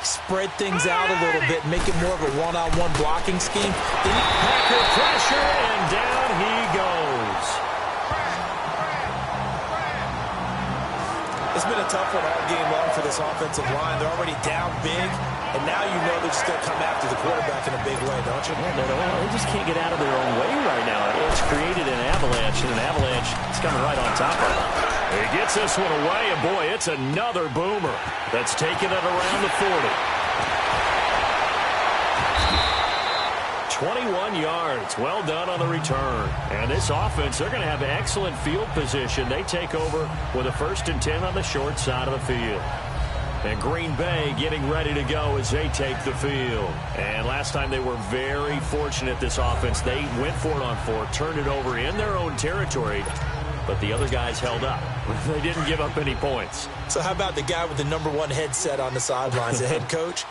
[SPEAKER 4] Spread things out a little bit, make it more of a one-on-one blocking scheme.
[SPEAKER 3] Packer pressure, and down he goes.
[SPEAKER 4] It's been a tough one all game long for this offensive line. They're already down big, and now you know they're just going to come after the quarterback in a big way, don't you?
[SPEAKER 3] They just can't get out of their own way right now. It's created an avalanche, and an avalanche is coming right on top of them. He gets this one away, and boy, it's another boomer that's taken it around the 40. 21 yards. Well done on the return. And this offense, they're going to have excellent field position. They take over with a 1st and 10 on the short side of the field. And Green Bay getting ready to go as they take the field. And last time they were very fortunate, this offense. They went for it on 4, turned it over in their own territory, but the other guys held up. They didn't give up any points.
[SPEAKER 4] So how about the guy with the #1 headset on the sidelines, the head coach?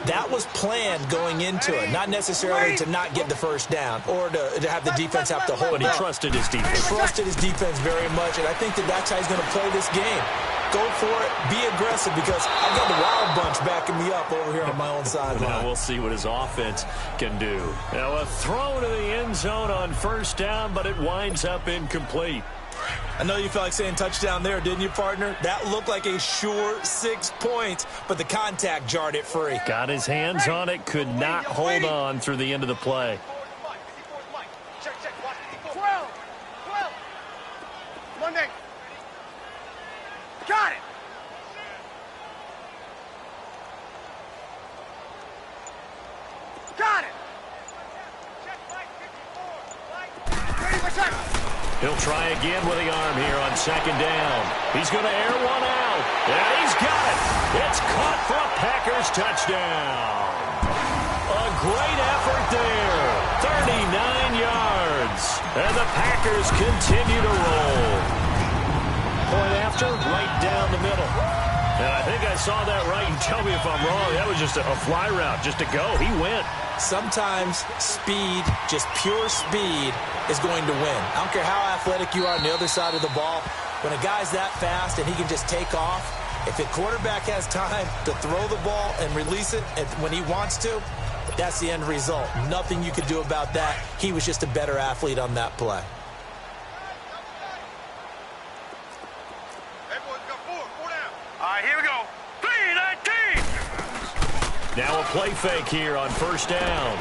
[SPEAKER 4] That was planned going into it, not necessarily to not get the first down or to have the defense have to hold it.
[SPEAKER 3] But he trusted his defense.
[SPEAKER 4] Trusted his defense very much, and I think that's how he's going to play this game. Go for it, be aggressive, because I've got the Wild Bunch backing me up over here on my own sideline.
[SPEAKER 3] Now we'll see what his offense can do. Now a throw to the end zone on 1st down, but it winds up incomplete.
[SPEAKER 4] I know you felt like saying touchdown there, didn't you, partner? That looked like a sure 6 points, but the contact jarred it free.
[SPEAKER 3] Got his hands on it, could not hold on through the end of the play.
[SPEAKER 6] 12. Monday. Got it. Got it. Ready for check.
[SPEAKER 3] He'll try again with the arm here on 2nd down. He's going to air one out. And he's got it. It's caught for a Packers touchdown. A great effort there. 39 yards. And the Packers continue to roll. Point after, right down the middle. And I think I saw that right. You tell me if I'm wrong. That was just a fly route, just to go. He went.
[SPEAKER 4] Sometimes speed, just pure speed, is going to win. I don't care how athletic you are on the other side of the ball. When a guy's that fast and he can just take off, if the quarterback has time to throw the ball and release it when he wants to, that's the end result. Nothing you could do about that. He was just a better athlete on that play.
[SPEAKER 6] Here we go. 3-19.
[SPEAKER 3] Now a play fake here on 1st down.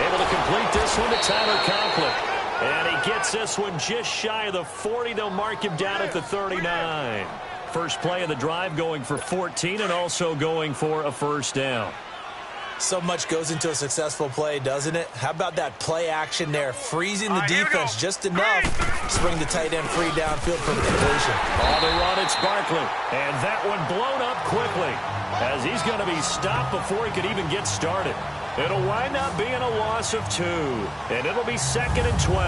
[SPEAKER 3] Able to complete this one to Tyler Conklin. And he gets this one just shy of the 40. They'll mark him down at the 39. First play of the drive going for 14 and also going for a 1st down.
[SPEAKER 4] So much goes into a successful play, doesn't it? How about that play action there? Freezing the defense just enough to bring the tight end free downfield for the completion.
[SPEAKER 3] On the run, it's Barkley. And that one blown up quickly as he's going to be stopped before he could even get started. It'll wind up being a loss of 2. And it'll be 2nd and 12.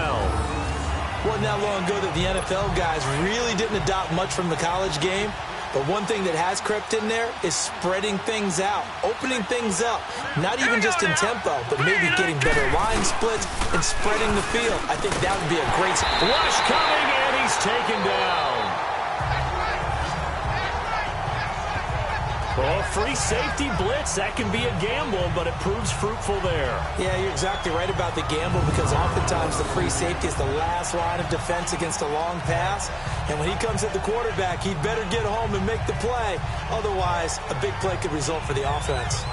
[SPEAKER 4] Wasn't that long ago that the NFL guys really didn't adopt much from the college game. But one thing that has crept in there is spreading things out, opening things up, not even just in tempo, but maybe getting better line splits and spreading the field. I think that would be a great
[SPEAKER 3] rush coming, and he's taken down. Well, free safety blitz, that can be a gamble, but it proves fruitful there.
[SPEAKER 4] Yeah, you're exactly right about the gamble, because oftentimes the free safety is the last line of defense against a long pass. And when he comes at the quarterback, he'd better get home and make the play. Otherwise, a big play could result for the offense.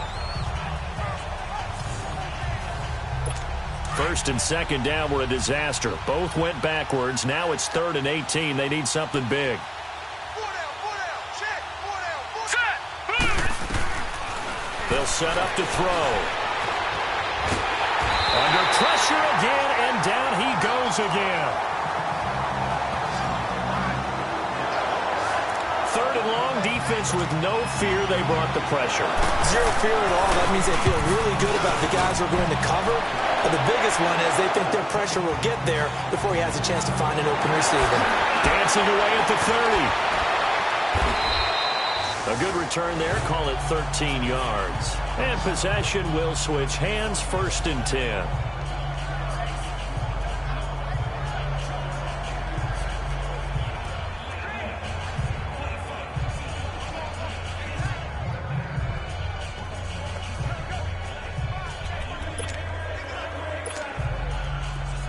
[SPEAKER 3] First and second down were a disaster. Both went backwards. Now it's 3rd and 18. They need something big. They'll set up to throw. Under pressure again, and down he goes again. 3rd and long, defense with no fear. They brought the pressure.
[SPEAKER 4] Zero fear at all. That means they feel really good about the guys who are going to cover. But the biggest one is they think their pressure will get there before he has a chance to find an open receiver.
[SPEAKER 3] Dancing away at the 30. A good return there. Call it 13 yards. And possession will switch hands. 1st and 10.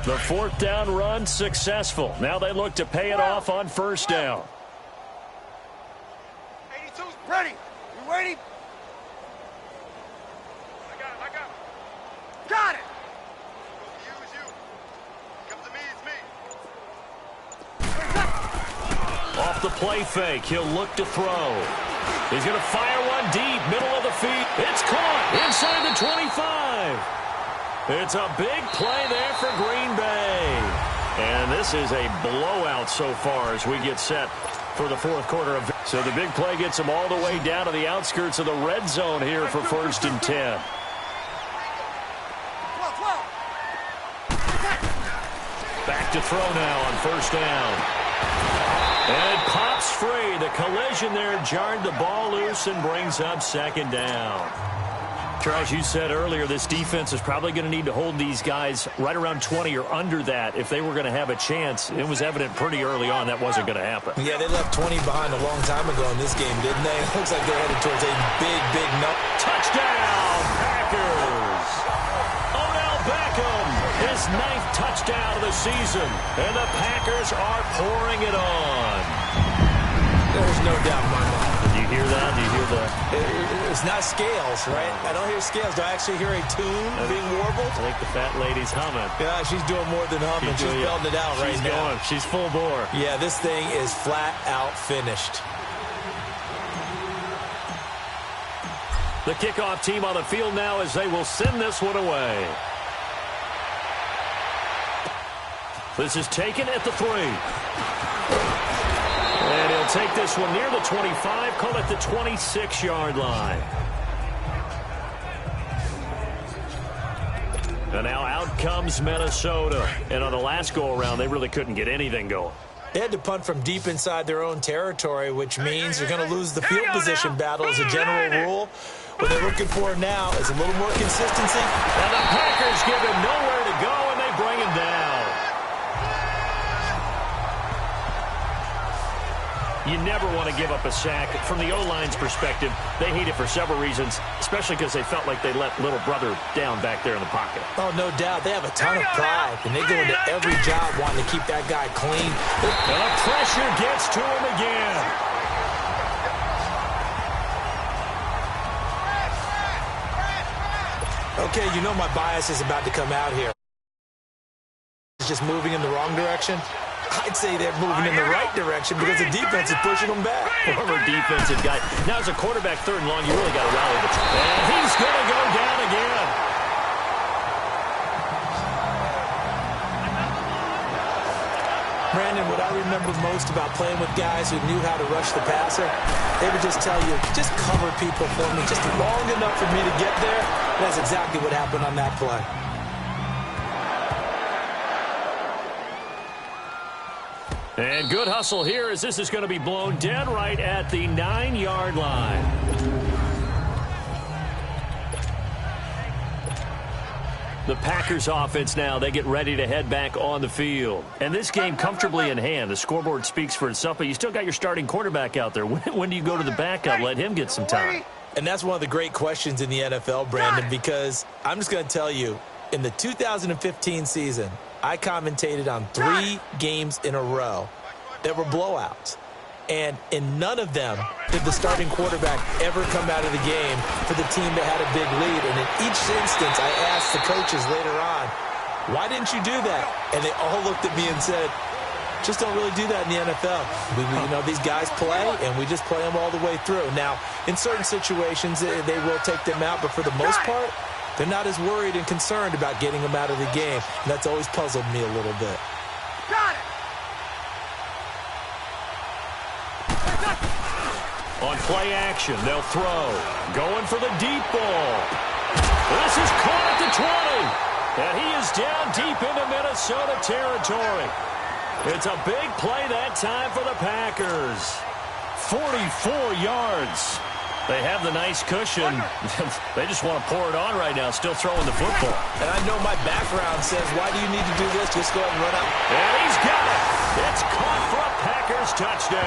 [SPEAKER 3] The 4th down run successful. Now they look to pay it off on 1st down.
[SPEAKER 6] 82's ready. You ready? I got it. Got it. You is you. Come to me, it's me.
[SPEAKER 3] Off the play fake, he'll look to throw. He's going to fire one deep, middle of the field. It's caught inside the 25. It's a big play there for Green Bay. And this is a blowout so far as we get set for the 4th quarter. So the big play gets them all the way down to the outskirts of the red zone here for 1st and 10. Back to throw now on 1st down. And it pops free. The collision there jarred the ball loose and brings up 2nd down. Charles, you said earlier this defense is probably going to need to hold these guys right around 20 or under that if they were going to have a chance. It was evident pretty early on that wasn't going to happen.
[SPEAKER 4] Yeah, they left 20 behind a long time ago in this game, didn't they? It looks like they're headed towards a big
[SPEAKER 3] touchdown, Packers! Odell Beckham, his 9th touchdown of the season, and the Packers are pouring it on.
[SPEAKER 4] There's no doubt in my mind.
[SPEAKER 3] Do you hear that? Do you hear the...
[SPEAKER 4] It's not scales, right? I don't hear scales. Do I actually hear a tune being warbled?
[SPEAKER 3] I think the fat lady's humming.
[SPEAKER 4] Yeah, she's doing more than humming. She's belting it out right now.
[SPEAKER 3] She's full bore.
[SPEAKER 4] Yeah, this thing is flat out finished.
[SPEAKER 3] The kickoff team on the field now as they will send this one away. This is taken at the 3. And he'll take this one near the 25, call it the 26-yard line. And now out comes Minnesota. And on the last go-around, they really couldn't get anything going.
[SPEAKER 4] They had to punt from deep inside their own territory, which means you're going to lose the field position battle as a general rule. What they're looking for now is a little more consistency.
[SPEAKER 3] And the Packers give him nowhere to go, and they bring him down. You never want to give up a sack. From the O-line's perspective, they hate it for several reasons, especially because they felt like they let little brother down back there in the pocket.
[SPEAKER 4] Oh, no doubt. They have a ton of pride, and they go into every job wanting to keep that guy clean.
[SPEAKER 3] And the pressure gets to him again.
[SPEAKER 4] Okay, you know my bias is about to come out here. It's just moving in the wrong direction. I'd say they're moving in the right direction because the defense is pushing them back.
[SPEAKER 3] Former defensive guy. Now, as a quarterback, 3rd and long, you really got to rally the team. And he's going to go down again.
[SPEAKER 4] Brandon, what I remember most about playing with guys who knew how to rush the passer, they would just tell you, just cover people for me just long enough for me to get there. That's exactly what happened on that play.
[SPEAKER 3] And good hustle here as this is going to be blown dead right at the 9-yard line. The Packers offense now, they get ready to head back on the field. And this game comfortably in hand. The scoreboard speaks for itself, but you still got your starting quarterback out there. When do you go to the backup, let him get some time?
[SPEAKER 4] And that's one of the great questions in the NFL, Brandon, because I'm just going to tell you, in the 2015 season, I commentated on 3 games in a row that were blowouts. And in none of them did the starting quarterback ever come out of the game for the team that had a big lead. And in each instance, I asked the coaches later on, why didn't you do that? And they all looked at me and said, just don't really do that in the NFL. These guys play, and we just play them all the way through. Now, in certain situations, they will take them out, but for the most part, they're not as worried and concerned about getting them out of the game. And that's always puzzled me a little bit.
[SPEAKER 6] Got it!
[SPEAKER 3] On play action, they'll throw. Going for the deep ball. This is caught at the 20. And he is down deep into Minnesota territory. It's a big play that time for the Packers. 44 yards. They have the nice cushion. They just want to pour it on right now, still throwing the football.
[SPEAKER 4] And I know my background says, why do you need to do this? Just go ahead and run out.
[SPEAKER 3] And he's got it. It's caught for a Packers touchdown.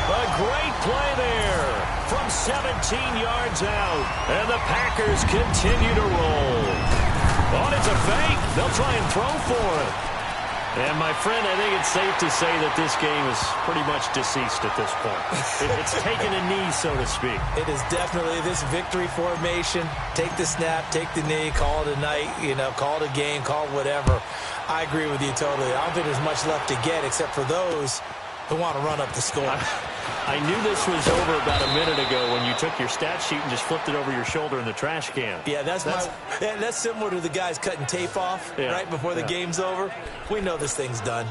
[SPEAKER 3] A great play there from 17 yards out. And the Packers continue to roll. Oh, it's a fake. They'll try and throw for it. And, my friend, I think it's safe to say that this game is pretty much deceased at this point. It's taken a knee, so to speak.
[SPEAKER 4] It is definitely this victory formation. Take the snap, take the knee, call it a night, call it a game, call it whatever. I agree with you totally. I don't think there's much left to get except for those who want to run up the score.
[SPEAKER 3] I knew this was over about a minute ago when you took your stat sheet and just flipped it over your shoulder in the trash can.
[SPEAKER 4] Yeah, that's similar to the guys cutting tape off right before the game's over. We know this thing's done.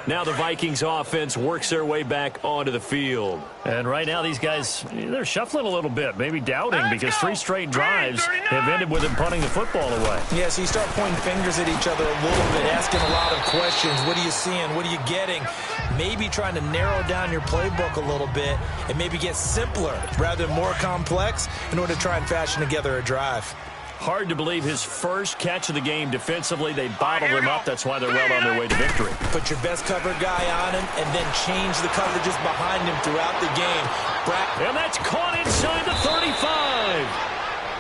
[SPEAKER 3] Now the Vikings offense works their way back onto the field. And right now these guys, they're shuffling a little bit, maybe doubting, because 3 straight drives have ended with them punting the football away.
[SPEAKER 4] Yeah, so you start pointing fingers at each other a little bit, asking a lot of questions. What are you seeing? What are you getting? Maybe trying to narrow down your playbook a little bit and maybe get simpler rather than more complex in order to try and fashion together a drive.
[SPEAKER 3] Hard to believe his first catch of the game defensively. They bottled him up. That's why they're well on their way to victory.
[SPEAKER 4] Put your best cover guy on him and then change the coverages behind him throughout the game.
[SPEAKER 3] And that's caught inside the 35.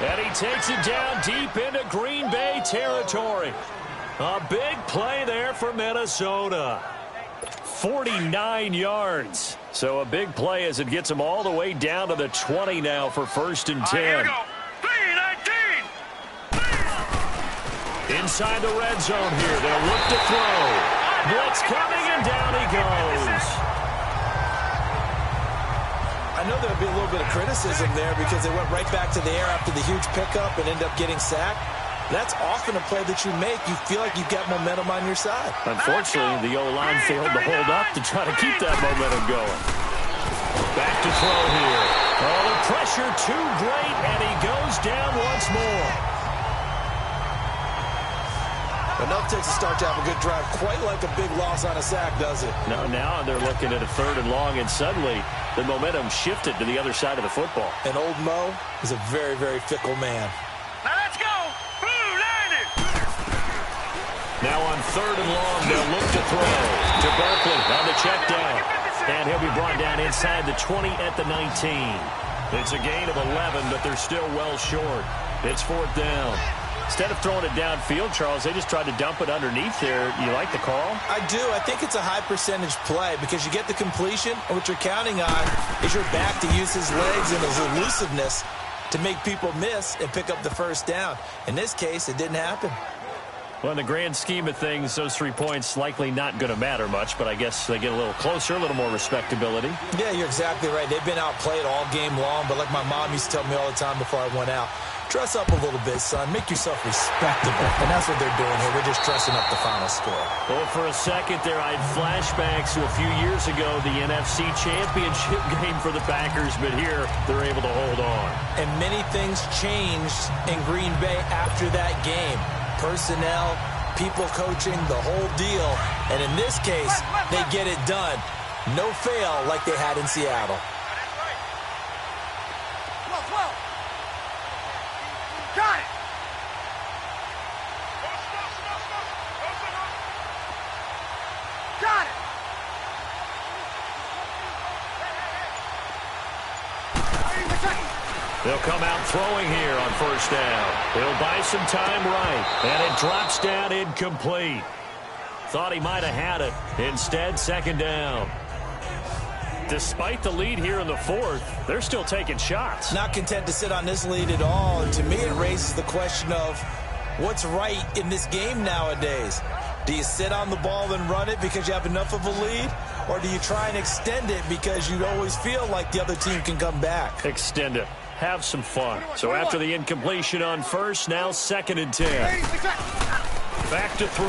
[SPEAKER 3] And he takes it down deep into Green Bay territory. A big play there for Minnesota. 49 yards. So a big play as it gets them all the way down to the 20 now for 1st and 10.
[SPEAKER 6] Here we go. 3-19.
[SPEAKER 3] Inside the red zone here. They'll look to throw. Blitz coming, and down he goes.
[SPEAKER 4] I know there'll be a little bit of criticism there because they went right back to the air after the huge pickup and ended up getting sacked. That's often a play that you make. You feel like you've got momentum on your side.
[SPEAKER 3] Unfortunately, the O-line failed to hold up to try to keep that momentum going. Back to throw here. Oh, the pressure too great, and he goes down once more.
[SPEAKER 4] Enough takes to start to have a good drive. Quite like a big loss on a sack, does it?
[SPEAKER 3] No, now they're looking at a 3rd and long, and suddenly the momentum shifted to the other side of the football.
[SPEAKER 4] And old Mo is a very, very fickle man.
[SPEAKER 6] Now let's go. Blue landed.
[SPEAKER 3] Now on 3rd and long, they'll look to throw to Barkley on the check down. And he'll be brought down inside the 20 at the 19. It's a gain of 11, but they're still well short. It's 4th down. Instead of throwing it downfield, Charles, they just tried to dump it underneath there. You like the call?
[SPEAKER 4] I do. I think it's a high percentage play because you get the completion, and what you're counting on is your back to use his legs and his elusiveness to make people miss and pick up the 1st down. In this case, it didn't happen.
[SPEAKER 3] Well, in the grand scheme of things, those 3 points likely not going to matter much, but I guess they get a little closer, a little more respectability.
[SPEAKER 4] Yeah, you're exactly right. They've been outplayed all game long, but like my mom used to tell me all the time before I went out, dress up a little bit, son. Make yourself respectable. And that's what they're doing here. They're just dressing up the final score.
[SPEAKER 3] Well, for a second there, I had flashbacks to a few years ago, the NFC Championship game for the Packers, but here they're able to hold on.
[SPEAKER 4] And many things changed in Green Bay after that game. Personnel, people coaching, the whole deal. And in this case, they get it done. No fail like they had in Seattle.
[SPEAKER 6] Got it. Got it.
[SPEAKER 3] They'll come out throwing here on first down. He'll buy some time right, and it drops down incomplete. Thought he might have had it. Instead, second down. Despite the lead here in the fourth, they're still taking shots.
[SPEAKER 4] Not content to sit on this lead at all. And to me, it raises the question of what's right in this game nowadays. Do you sit on the ball and run it because you have enough of a lead? Or do you try and extend it because you always feel like the other team can come back?
[SPEAKER 3] Extend it. Have some fun. So after the incompletion on first, now 2nd and 10. Back to throw.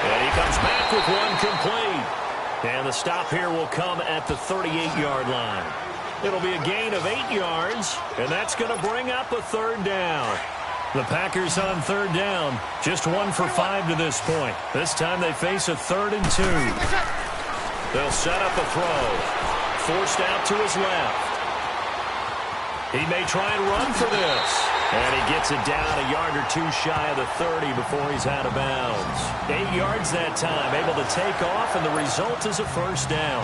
[SPEAKER 3] And he comes back with one complete. And the stop here will come at the 38-yard line. It'll be a gain of 8 yards, and that's going to bring up a third down. The Packers on third down, just 1 for 5 to this point. This time they face a 3rd and 2. They'll set up a throw. Forced out to his left. He may try and run for this. And he gets it down a yard or 2 shy of the 30 before he's out of bounds. 8 yards that time, able to take off, and the result is a first down.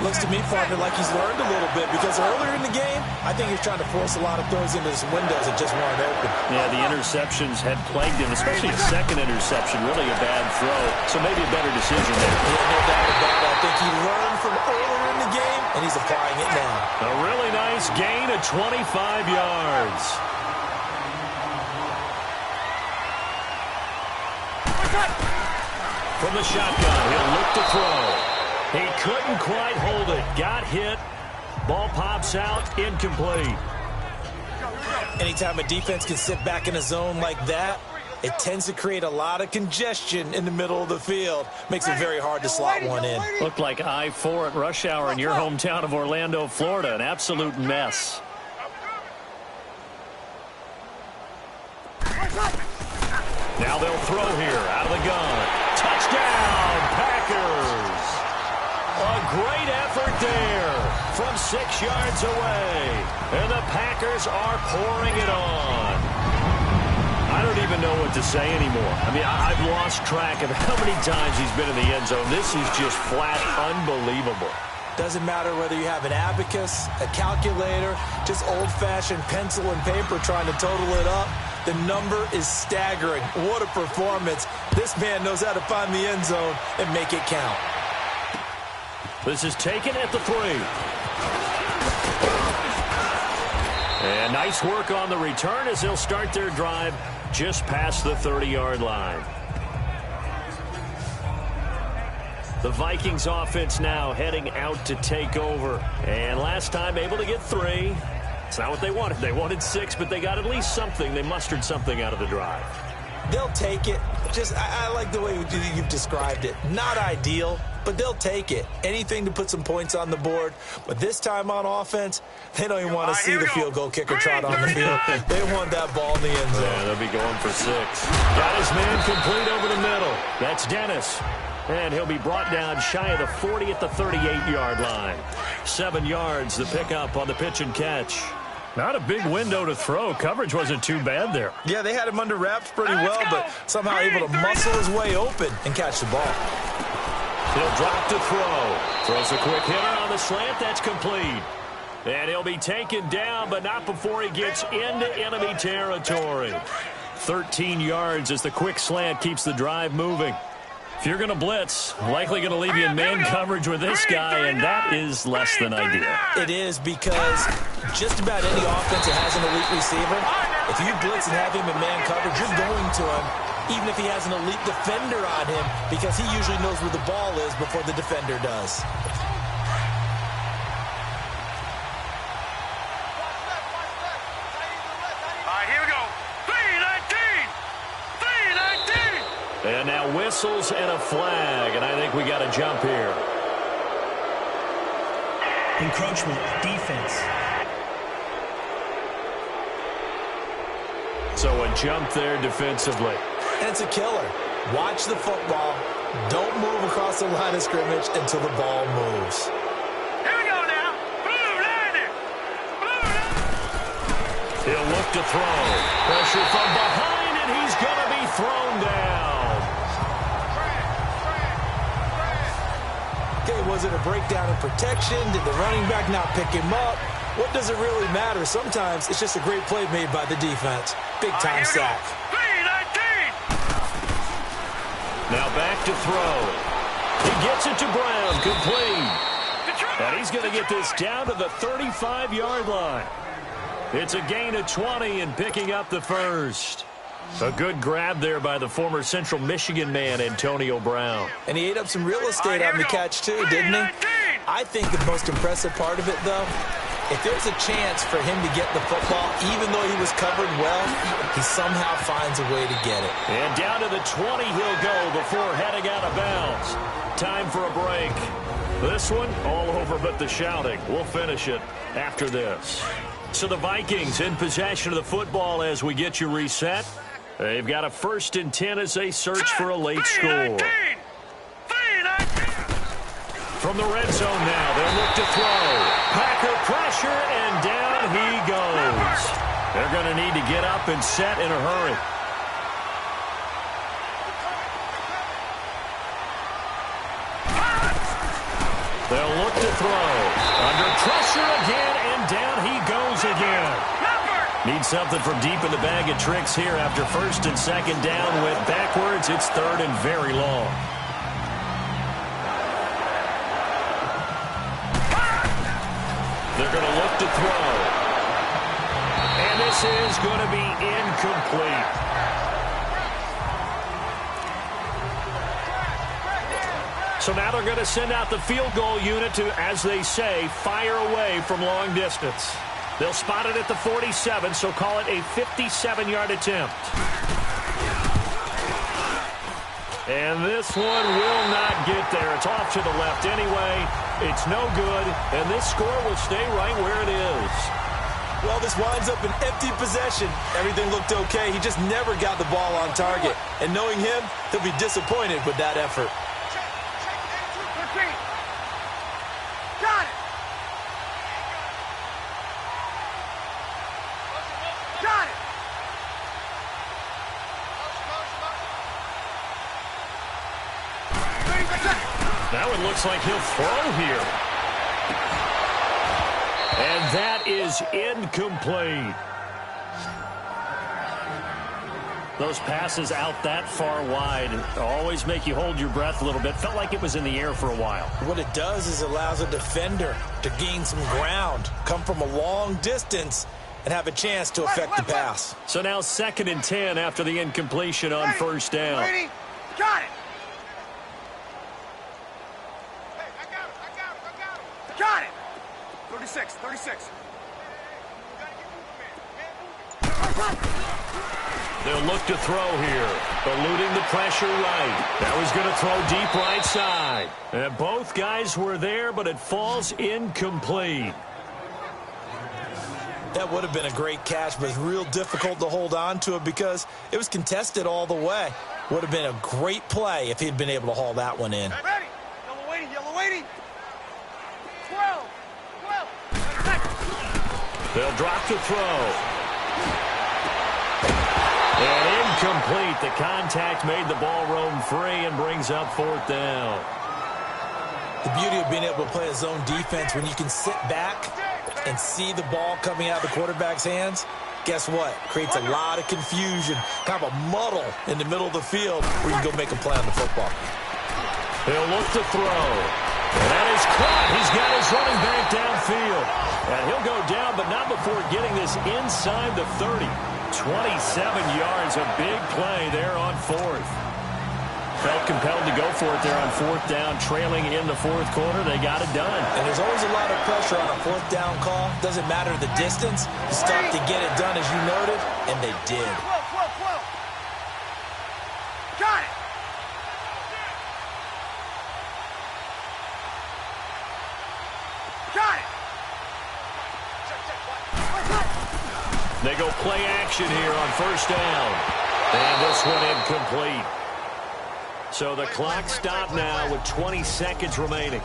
[SPEAKER 4] Looks to me, partner, like he's learned a little bit because earlier in the game, I think he's trying to force a lot of throws into his windows that just weren't open.
[SPEAKER 3] Yeah, the interceptions had plagued him, especially a second interception, really a bad throw. So maybe a better decision there.
[SPEAKER 4] Yeah, no doubt about it. I think he learned from earlier in the game, and he's applying it now.
[SPEAKER 3] A really nice gain of 25 yards. From the shotgun, he'll look to throw. He couldn't quite hold it. Got hit. Ball pops out. Incomplete.
[SPEAKER 4] Anytime a defense can sit back in a zone like that, it tends to create a lot of congestion in the middle of the field. Makes it very hard to slot one in.
[SPEAKER 3] Looked like I-4 at rush hour in your hometown of Orlando, Florida. An absolute mess. Now they'll throw here out of the gun. Touchdown, Packers. A great effort there from 6 yards away. And the Packers are pouring it on. I don't even know what to say anymore. I mean, I've lost track of how many times he's been in the end zone. This is just flat unbelievable.
[SPEAKER 4] Doesn't matter whether you have an abacus, a calculator, just old-fashioned pencil and paper trying to total it up. The number is staggering. What a performance. This man knows how to find the end zone and make it count.
[SPEAKER 3] This is taken at the 3. And nice work on the return as they'll start their drive just past the 30-yard line. The Vikings offense now heading out to take over. And last time able to get 3. It's not what they wanted. They wanted 6, but they got at least something. They mustered something out of the drive.
[SPEAKER 4] They'll take it. I like the way you've described it. Not ideal, but they'll take it. Anything to put some points on the board. But this time on offense, they don't even want to see the field goal kicker trot on the field. They want that ball in the end zone.
[SPEAKER 3] Yeah, they'll be going for 6. Got his man complete over the middle. That's Dennis. And he'll be brought down shy of the 40 at the 38-yard line. 7 yards, the pickup on the pitch and catch. Not a big window to throw. Coverage wasn't too bad there.
[SPEAKER 4] Yeah, they had him under wraps pretty well, but somehow able to muscle his way open and catch the ball.
[SPEAKER 3] He'll drop to throw. Throws a quick hitter on the slant. That's complete. And he'll be taken down, but not before he gets into enemy territory. 13 yards as the quick slant keeps the drive moving. If you're going to blitz, likely going to leave you in man coverage with this guy, and that is less than ideal.
[SPEAKER 4] It is because just about any offense that has an elite receiver, if you blitz and have him in man coverage, you're going to him, even if he has an elite defender on him, because he usually knows where the ball is before the defender does.
[SPEAKER 3] And now whistles and a flag, and I think we got a jump here.
[SPEAKER 5] Encroachment, defense.
[SPEAKER 3] So a jump there defensively.
[SPEAKER 4] And it's a killer. Watch the football. Don't move across the line of scrimmage until the ball moves.
[SPEAKER 6] Here we go now. Blue landing. Blue landing.
[SPEAKER 3] He'll look to throw. Pressure from behind, and he's going to be thrown down.
[SPEAKER 4] Okay, was it a breakdown in protection? Did the running back not pick him up? What does it really matter? Sometimes it's just a great play made by the defense. Big-time sack.
[SPEAKER 3] Now back to throw. He gets it to Brown, complete. And he's going to get this down to the 35-yard line. It's a gain of 20 and picking up the first. A good grab there by the former Central Michigan man, Antonio Brown.
[SPEAKER 4] And he ate up some real estate on the catch, too, didn't he? I think the most impressive part of it, though, if there's a chance for him to get the football, even though he was covered well, he somehow finds a way to get it.
[SPEAKER 3] And down to the 20 he'll go before heading out of bounds. Time for a break. This one, all over but the shouting. We'll finish it after this. So the Vikings in possession of the football as we get you reset. They've got a 1st and 10 as they search for a late score. From the red zone now, they'll look to throw. Packer pressure, and down he goes. They're going to need to get up and set in a hurry. They'll look to throw. Under pressure again, and down he goes again. Need something from deep in the bag of tricks here after 1st and 2nd down. Went backwards. It's 3rd and very long. They're going to look to throw. And this is going to be incomplete. So now they're going to send out the field goal unit to, as they say, fire away from long distance. They'll spot it at the 47, so call it a 57-yard attempt. And this one will not get there. It's off to the left anyway. It's no good, and this score will stay right where it is.
[SPEAKER 4] Well, this winds up an empty possession. Everything looked okay. He just never got the ball on target. And knowing him, he'll be disappointed with that effort.
[SPEAKER 6] Got it. Got it.
[SPEAKER 3] Now it looks like he'll throw here. And that is incomplete. Those passes out that far wide always make you hold your breath a little bit. Felt like it was in the air for a while.
[SPEAKER 4] What it does is it allows a defender to gain some ground, come from a long distance, and have a chance to affect the pass.
[SPEAKER 3] So now 2nd and 10 after the incompletion on 1st down.
[SPEAKER 6] Ready? Got it. Got it. 36.
[SPEAKER 3] They'll look to throw here. Eluding the pressure right. That was going to throw deep right side. And both guys were there, but it falls incomplete.
[SPEAKER 4] That would have been a great catch, but it's real difficult to hold on to it because it was contested all the way. Would have been a great play if he'd been able to haul that one in.
[SPEAKER 6] Ready? Yellow waiting. 12.
[SPEAKER 3] They'll drop to throw. And incomplete. The contact made the ball roam free and brings up 4th down.
[SPEAKER 4] The beauty of being able to play a zone defense when you can sit back and see the ball coming out of the quarterback's hands, guess what? Creates a lot of confusion, kind of a muddle in the middle of the field where you can go make a play on the football.
[SPEAKER 3] He'll look to throw. And that is caught. He's got his running back downfield. And he'll go down, but not before getting this inside the 30. 27 yards, a big play there on 4th. Felt compelled to go for it there on 4th down, trailing in the 4th quarter. They got it done.
[SPEAKER 4] And there's always a lot of pressure on a 4th down call. Doesn't matter the distance. You start to get it done, as you noted, and they did.
[SPEAKER 6] Got it. Got it.
[SPEAKER 3] They go play action here on 1st down. And this one incomplete. So the clock stopped now with 20 seconds remaining.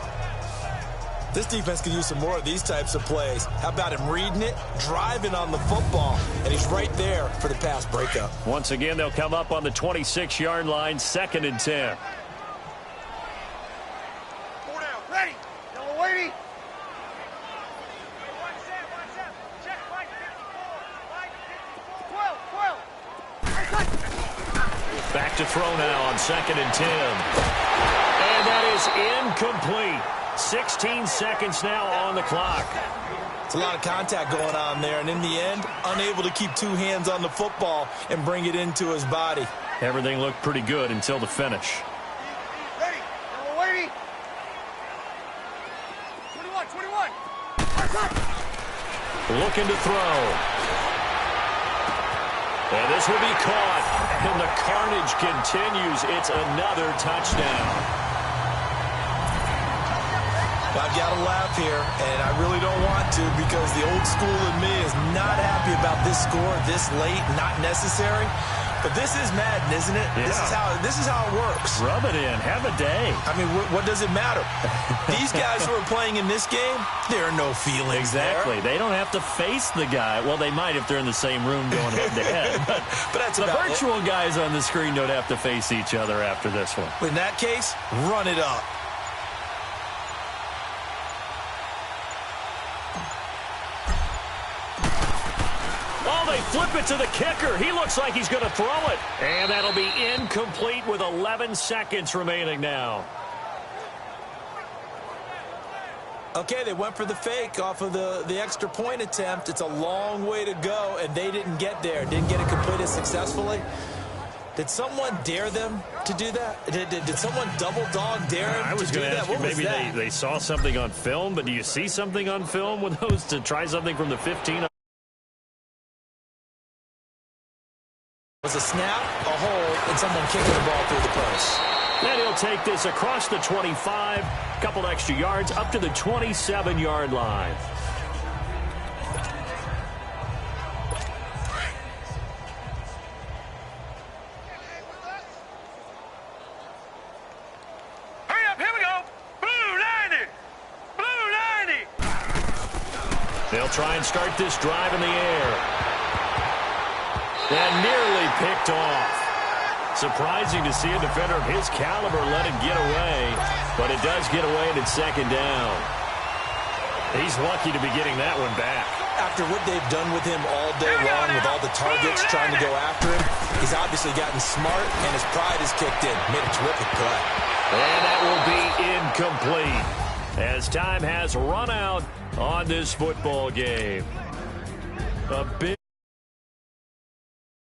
[SPEAKER 4] This defense could use some more of these types of plays. How about him reading it, driving on the football, and he's right there for the pass breakup.
[SPEAKER 3] Once again, they'll come up on the 26-yard line, 2nd and 10.
[SPEAKER 6] 4 down. Ready. Yellow wavy. Check 554. 12.
[SPEAKER 3] Back to throw now on 2nd and 10. And that is incomplete. 16 seconds now on the clock.
[SPEAKER 4] It's a lot of contact going on there, and in the end, unable to keep two hands on the football and bring it into his body.
[SPEAKER 3] Everything looked pretty good until the finish.
[SPEAKER 6] Ready. Yellow wavy. 21.
[SPEAKER 3] Looking to throw. And this will be caught. And the carnage continues. It's another touchdown.
[SPEAKER 4] I've got to laugh here, and I really don't want to because the old school in me is not happy about this score this late, not necessary. But this is Madden, isn't it?
[SPEAKER 3] Yeah.
[SPEAKER 4] This is how it works.
[SPEAKER 3] Rub it in. Have a day.
[SPEAKER 4] I mean, what does it matter? These guys who are playing in this game, there are no feelings
[SPEAKER 3] Exactly.
[SPEAKER 4] there.
[SPEAKER 3] They don't have to face the guy. Well, they might if they're in the same room going head-to-head.
[SPEAKER 4] But that's
[SPEAKER 3] the
[SPEAKER 4] about
[SPEAKER 3] virtual guys on the screen don't have to face each other after this one.
[SPEAKER 4] In that case, run it up.
[SPEAKER 3] They flip it to the kicker. He looks like he's going to throw it. And that'll be incomplete with 11 seconds remaining now.
[SPEAKER 4] Okay, they went for the fake off of the extra point attempt. It's a long way to go, and they didn't get there. Didn't get it completed successfully. Did someone dare them to do that? Did someone double dog dare them
[SPEAKER 3] I was going to ask you, maybe they saw something on film, but do you see something on film with those to try something from the 15?
[SPEAKER 4] Was a snap, a hold, and someone kicking the ball through the post.
[SPEAKER 3] Then he'll take this across the 25, couple extra yards, up to the 27-yard line.
[SPEAKER 6] Hurry up, here we go. Blue 90. Blue 90.
[SPEAKER 3] They'll try and start this drive in the air. And nearly picked off. Surprising to see a defender of his caliber let it get away, but it does get away and it's 2nd down. He's lucky to be getting that one back.
[SPEAKER 4] After what they've done with him all day long, with all the targets trying to go after him, he's obviously gotten smart, and his pride has kicked in. Made a terrific play.
[SPEAKER 3] And that will be incomplete as time has run out on this football game. A big